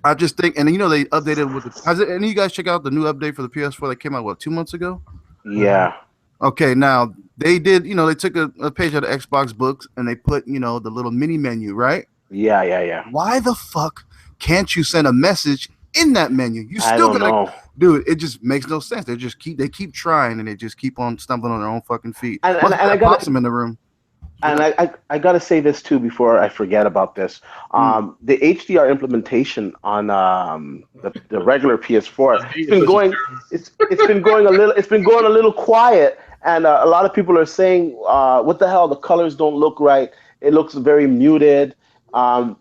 I just think, and they updated with has any of you guys check out the new update for the PS4 that came out 2 months ago? Yeah. Okay, now they did, they took a page out of Xbox books and they put, the little mini menu, right? Yeah. Why the fuck can't you send a message in that menu? You still gotta know. Dude, it just makes no sense. They keep trying and they just keep on stumbling on their own fucking feet. And I got them in the room. And I got to say this too before I forget about this. The HDR implementation on the regular PS4 it's been going a little quiet, and a lot of people are saying, "What the hell? The colors don't look right. It looks very muted." I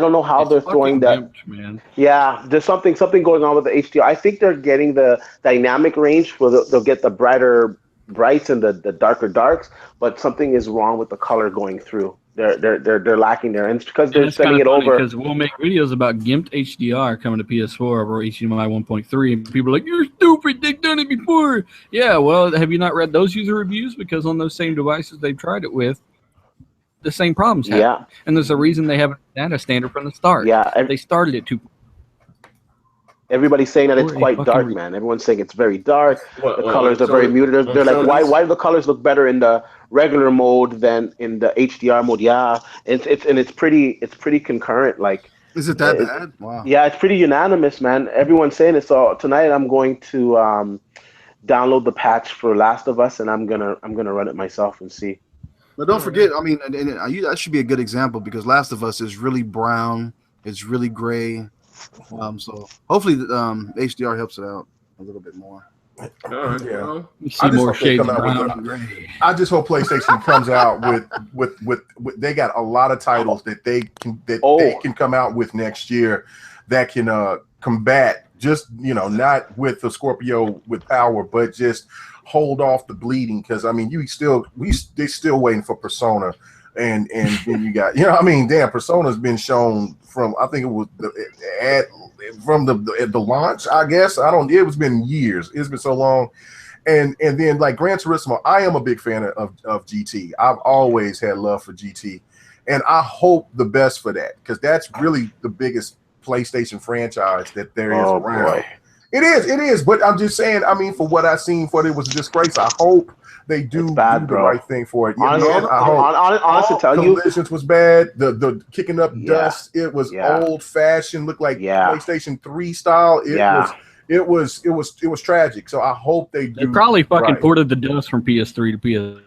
don't know how they're throwing that. Man. Yeah, there's something going on with the HDR. I think they're getting the dynamic range they'll get the brighter brights and the darker darks, but something is wrong with the color going through. They're lacking there, and it's because they're sending it over. Because we'll make videos about GIMP HDR coming to PS4 over HDMI 1.3, and people are like, "You're stupid. They've done it before." Yeah, well, have you not read those user reviews? Because on those same devices they've tried it with, the same problems happen. Yeah, and there's a reason they have a data standard from the start. Yeah, they started it too. Everybody's saying that it's quite dark, man. Everyone's saying it's very dark. The colors are very muted. They're like, why do the colors look better in the regular mode than in the HDR mode? Yeah, it's pretty concurrent. Like, is it that bad? Wow. Yeah, it's pretty unanimous, man. Everyone's saying it. So tonight I'm going to download the patch for Last of Us, and I'm gonna run it myself and see. But don't forget, I mean, that should be a good example because Last of Us is really brown. It's really gray. So hopefully HDR helps it out a little bit more. Yeah, you see more shades of brown and gray. I just hope PlayStation comes out with they got a lot of titles that they can come out with next year that can combat just not with the Scorpio with power, but just hold off the bleeding, because I mean they're still waiting for Persona. And then you got damn, Persona's been shown from, I think it was from the launch, I guess. It's been years. It's been so long. And then like Gran Turismo, I am a big fan of GT. I've always had love for GT, and I hope the best for that, because that's really the biggest PlayStation franchise that there is around. Boy. It is. But I'm just saying, I mean, for what I've seen, for it was a disgrace. I hope they do the right thing for it. Honestly, tell you, Collisions was bad. The kicking up dust, it was old fashioned, looked like PlayStation 3 style. It was tragic. So I hope they do. They probably fucking ported the dust from PS3 to PS4.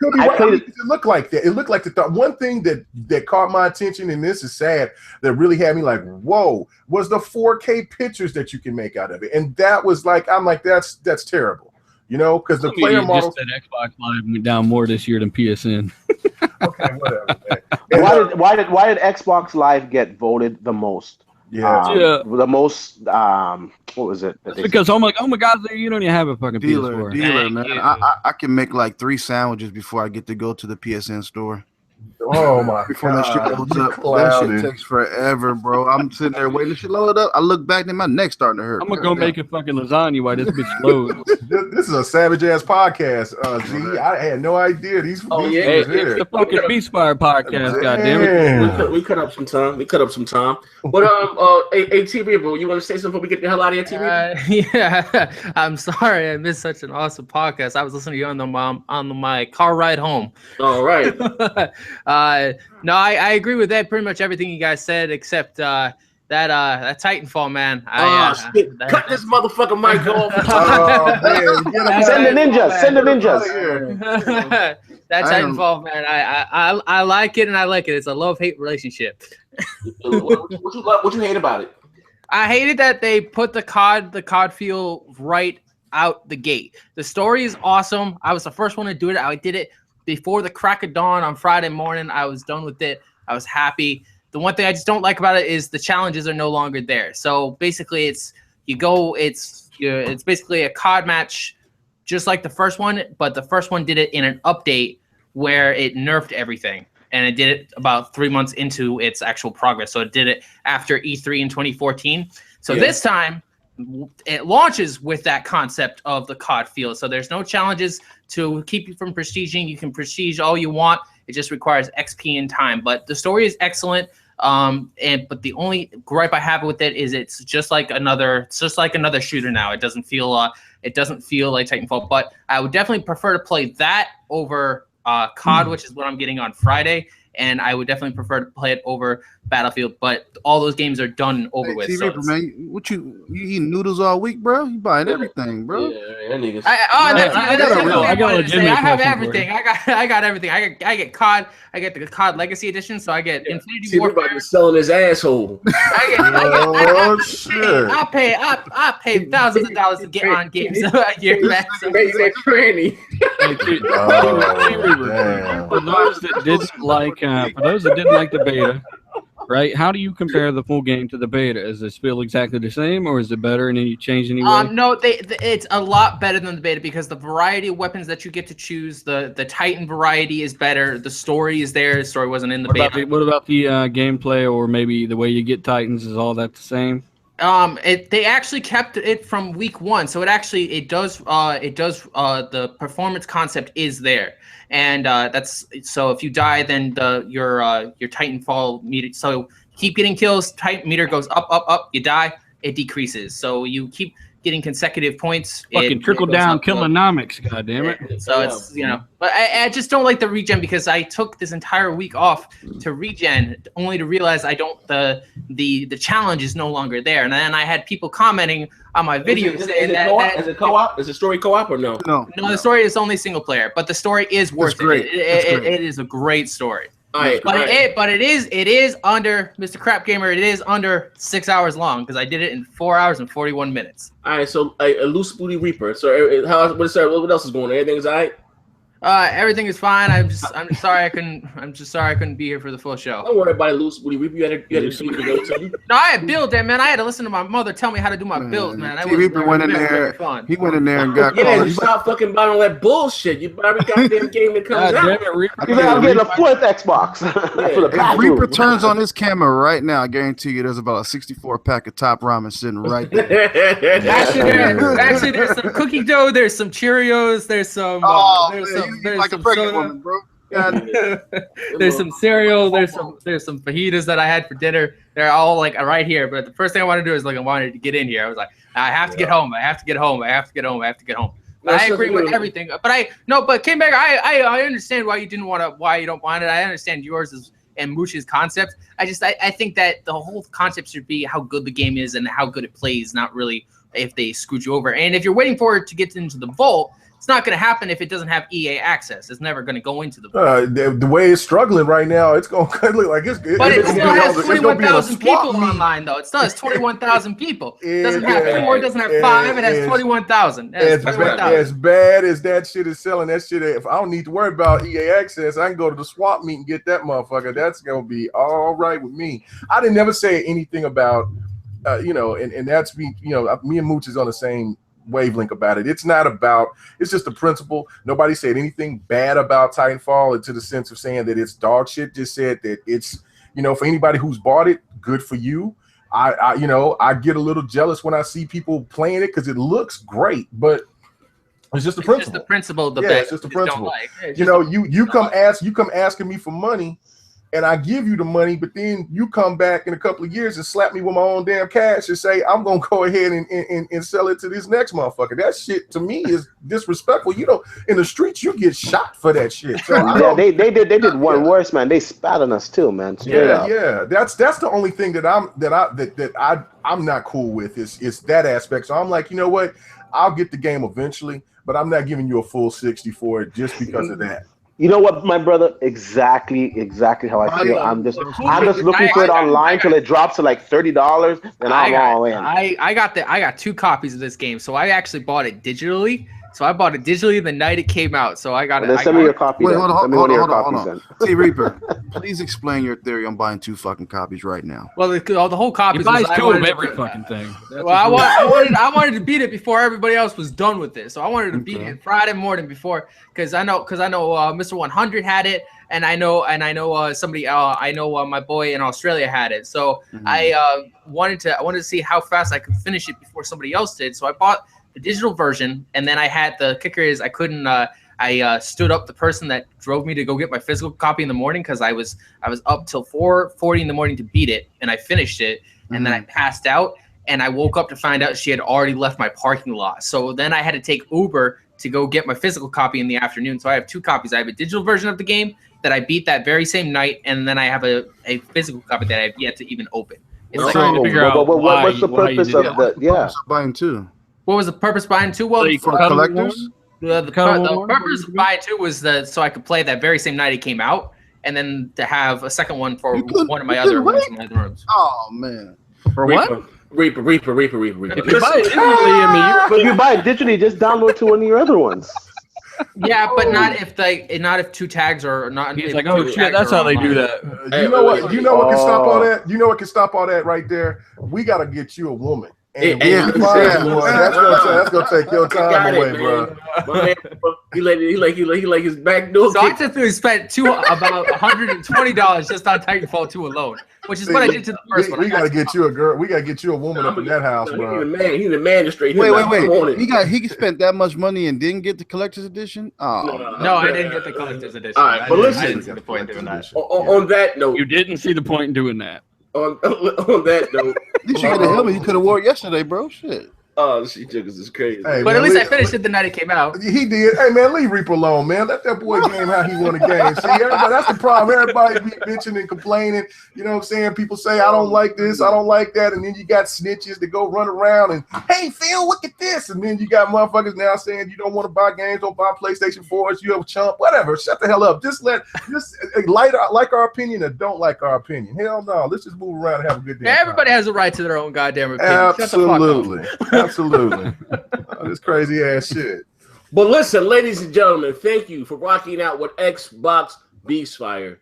It looked like that. It looked like the one thing that caught my attention, and this is sad, that really had me like, whoa, was the 4K pictures that you can make out of it. And that was like, I'm like, that's terrible. Because the player model. Just that Xbox Live went down more this year than PSN. Okay, whatever. Man. Why did Xbox Live get voted the most? The most. What was it? Because oh my God, you don't even have a fucking dealer, PS4. Man. I can make like 3 sandwiches before I get to go to the PSN store. Oh my Before God! That shit loads up. That shit takes forever, bro. I'm sitting there waiting. The shit load up. I look back and my neck's starting to hurt. I'm gonna go make a fucking lasagna while this bitch loads. This is a savage ass podcast. Z, I had no idea these. It's the fucking Beastfire podcast. Goddamn it! We cut up some time. But hey, TV, bro, you want to say something before we get the hell out of here, TV? Yeah, I'm sorry I missed such an awesome podcast. I was listening to you on my car ride home. All right. No, I agree with that. Pretty much everything you guys said, except that that Titanfall, man. Shit. Cut this motherfucker mic off. Send the ninjas. Send the ninjas. That Titanfall, man. I like it and I like it. It's a love-hate relationship. What you hate about it? I hated that they put the COD feel right out the gate. The story is awesome. I was the first one to do it. I did it before the crack of dawn on Friday morning. I was done with it. I was happy. The one thing I just don't like about it is the challenges are no longer there. So basically, it's basically a COD match, just like the first one, but the first one did it in an update where it nerfed everything, and it did it about 3 months into its actual progress. So it did it after E3 in 2014. So this time, it launches with that concept of the COD feel. So there's no challenges to keep you from prestiging. You can prestige all you want. It just requires XP and time. But the story is excellent. But the only gripe I have with it is it's just like another shooter now. It doesn't feel like Titanfall. But I would definitely prefer to play that over COD, which is what I'm getting on Friday. And I would definitely prefer to play it over Battlefield, but all those games are done and over with. So man, what you eating noodles all week, bro? You buying everything, bro? Yeah, that niggas. I have everything. I got everything. I get COD. I get the COD Legacy Edition, so I get Infinity Warfare. Everybody's selling his asshole. Shit. I pay thousands of dollars to get on games a year, man. For those that didn't like the beta, right? How do you compare the full game to the beta? Is it still exactly the same, or is it better and any change anyway? No, it's a lot better than the beta because the variety of weapons that you get to choose, the Titan variety is better. The story is there. The story wasn't in the beta. What about the gameplay, or maybe the way you get Titans? Is all that the same? They actually kept it from week one, so it does the performance concept is there, and that's so if you die, then your Titanfall meter. So keep getting kills, Titan meter goes up. You die, it decreases. So you keep getting consecutive points. Fucking trickle down killonomics, goddammit. So it's but I just don't like the regen because I took this entire week off to regen only to realize the challenge is no longer there. And then I had people commenting on my videos. Is it co-op? Is the story co-op or no? No, the story is only single player, but the story is worth it. It is a great story. It is under Mr. Crap Gamer. It is under 6 hours long because I did it in 4 hours and 41 minutes. All right, so a loose booty reaper. So what else is going on? Everything's all right? Everything is fine. I'm just sorry I couldn't be here for the full show. Don't worry about it, loose booty reaper. You had to sleep to go to. No, I had build that, man. I had to listen to my mother tell me how to do my builds, man. Reaper went in there. He went in there and got called. You stop fucking buying all that bullshit. You buy every goddamn game that comes out. I'm getting a fourth Xbox. If Reaper turns on his camera right now, I guarantee you there's about a 64 pack of Top Ramen sitting right there. Actually, there's some cookie dough. There's some Cheerios. There's some. There's like some a pregnant woman, bro. There's some cereal. There's some fajitas that I had for dinner. They're all like right here. But the first thing I wanted to do is I wanted to get in here. I was like, I have to get home. I have to get home. But I agree with everything. But came back. I understand why you don't want it. I understand yours and Mooch's concept. I think that the whole concept should be how good the game is and how good it plays, not really if they screwed you over. And if you're waiting for it to get into the vault, it's not going to happen if it doesn't have EA access. It's never going to go into the vault. The way it's struggling right now, it's going to look like it's good. But it still has 21,000 people online, though. It still has 21,000 people. It doesn't have 4, it doesn't have 5, it has 21,000. As bad as that shit is selling, that shit, if I don't need to worry about EA access, I can go to the swap meet and get that motherfucker. That's going to be all right with me. I didn't never say anything about, and that's me, me and Mooch is on the same wavelength about it. It's just the principle. Nobody said anything bad about Titanfall to the sense of saying that it's dog shit. Just said that it's, for anybody who's bought it, good for you. I get a little jealous when I see people playing it because it looks great, but it's just the principle. Just the principle. It's just the principle. You come asking me for money. and I give you the money, but then you come back in a couple of years and slap me with my own damn cash and say, I'm going to go ahead and sell it to this next motherfucker. That shit to me is disrespectful. You know, in the streets, you get shot for that shit. So yeah, they did one worse, man. They spat on us too, man. Straight up. Yeah. That's the only thing that I'm not cool with is that aspect. So I'm like, you know what? I'll get the game eventually, but I'm not giving you a full 60 for it just because of that. You know what, my brother? Exactly how I feel. I'm just looking for it online till it drops to like $30, and I'm all in. I got 2 copies of this game, so I actually bought it digitally. So I bought it digitally the night it came out. So I got it. Send me your copy. Wait, hold on. Hey, Reaper, please explain your theory on buying 2 fucking copies right now. Well, the whole copy. He buys 2 of every fucking thing. Well, I wanted to beat it before everybody else was done with it. So I wanted to beat it Friday morning before, because I know Mr. 100 had it, and I know somebody. I know my boy in Australia had it. So I wanted to see how fast I could finish it before somebody else did. So I bought the digital version, and then I had the kicker is I couldn't. I stood up the person that drove me to go get my physical copy in the morning, because I was up till 4:40 in the morning to beat it, and I finished it, and then I passed out, and I woke up to find out she had already left my parking lot. So then I had to take Uber to go get my physical copy in the afternoon. So I have 2 copies. I have a digital version of the game that I beat that very same night, and then I have a physical copy that I have yet to even open. It's trying to figure out what's the purpose of the Buying 2. What was the purpose of buying 2? Well, for collectors. The purpose of buying 2 was so I could play that very same night it came out, and then to have a second one for one of my other ones in my other rooms. Oh man! For what? Reaper. If you buy it digitally, but if you buy it digitally, just download to one of your other ones. Yeah, but not if 2 tags are not. He's like, oh shit, that's how they do that. You know what? You know what can stop all that? You know what can stop all that right there? We got to get you a woman. And that's gonna take your time away, bro. He like his back door. So I just really spent about $120 just on Titanfall 2 alone, which is what I did to the first one. We gotta get you a girl. We gotta get you a woman up in that house, bro. He's a magistrate. Wait. He spent that much money and didn't get the collector's edition? Oh no, I didn't get the collector's edition. All right, but listen. I didn't see the point in doing that. On that note, you didn't see the point in doing that. On that note, at least you got a helmet you could have wore it yesterday, bro. Shit. Oh, she jiggers is crazy. Hey, but man, at least I finished it the night it came out. He did. Hey man, leave Reaper alone, man. Let that boy game how he want to game. See, everybody, that's the problem. Everybody be bitching and complaining. You know what I'm saying? People say, I don't like this, I don't like that, and then you got snitches that go run around and, hey Phil, look at this. And then you got motherfuckers now saying you don't want to buy games, don't buy PlayStation 4s, you have a chump, whatever. Shut the hell up. Just like our opinion or don't like our opinion. Hell no. Let's just move around and have a good day. Everybody has a right to their own goddamn opinion. Absolutely. Absolutely. This crazy ass shit. But listen, ladies and gentlemen, thank you for rocking out with Xboxbeastfire.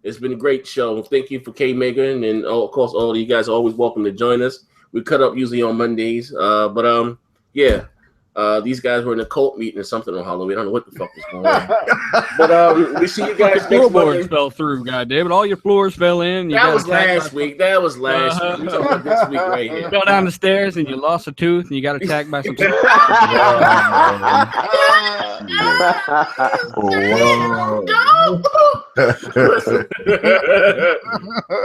It's been a great show. Thank you for K-Maker, and of course, all of you guys are always welcome to join us. We cut up usually on Mondays, these guys were in a cult meeting or something on Halloween. I don't know what the fuck was going on. But we see you guys next floorboards fell through, goddammit. All your floors fell in. That was last week. We talking about this week right here. You fell down the stairs and you lost a tooth and you got attacked by some.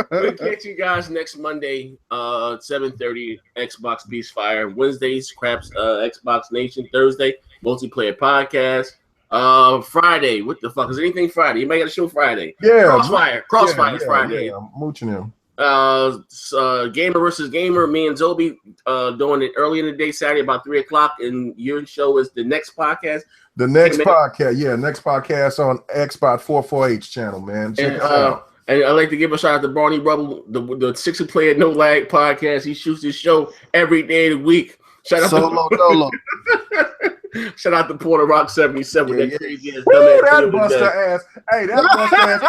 We'll catch you guys next Monday, 7:30, Xboxbeastfire. Wednesdays, Craps, Xbox Nation. Thursday, multiplayer podcast. Friday, what the fuck is anything Friday? You might got a show Friday. Yeah, Crossfire is Friday. Yeah, I'm mooching him. Gamer versus Gamer. Me and Zobi doing it early in the day, Saturday about 3:00, and your show is the next podcast. The next podcast on Xbox 44H channel, man. Check it out. And I'd like to give a shout out to Barney Rubble, the 60 Player No Lag podcast. He shoots his show every day of the week. Shout out Solo. Shout out to Porter Rock 77. That crazy ass Woo, that buster ass. Hey, that buster ass.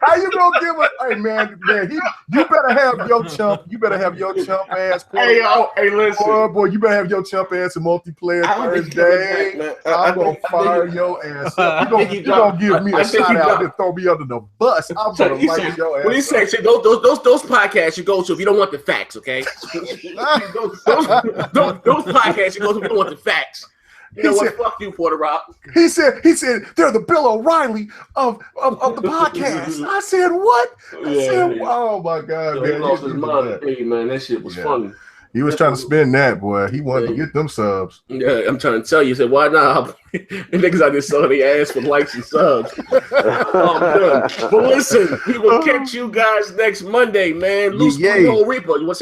How you gonna give a hey man, you better have your chump. You better have your chump ass. Hey, listen. Boy, you better have your chump ass in multiplayer Thursday. I'm gonna fire your ass up. You gonna give me a shout out and throw me under the bus. I'm gonna light your ass. What he say? Those podcasts you go to if you don't want the facts, okay? those podcasts you go to if you don't want the facts. You know what? Fuck you, Porter Rock. He said they're the Bill O'Reilly of the podcast. I said what? Oh my God, Yo, man! he lost his mind. Hey, man, that shit was funny. He was trying to spin that, boy. He wanted to get them subs. Yeah, I'm trying to tell you. He said, why not? The niggas out there saw they ass for likes and subs. I'm done. But listen, we will catch you guys next Monday, man. Loose Reaper. You want to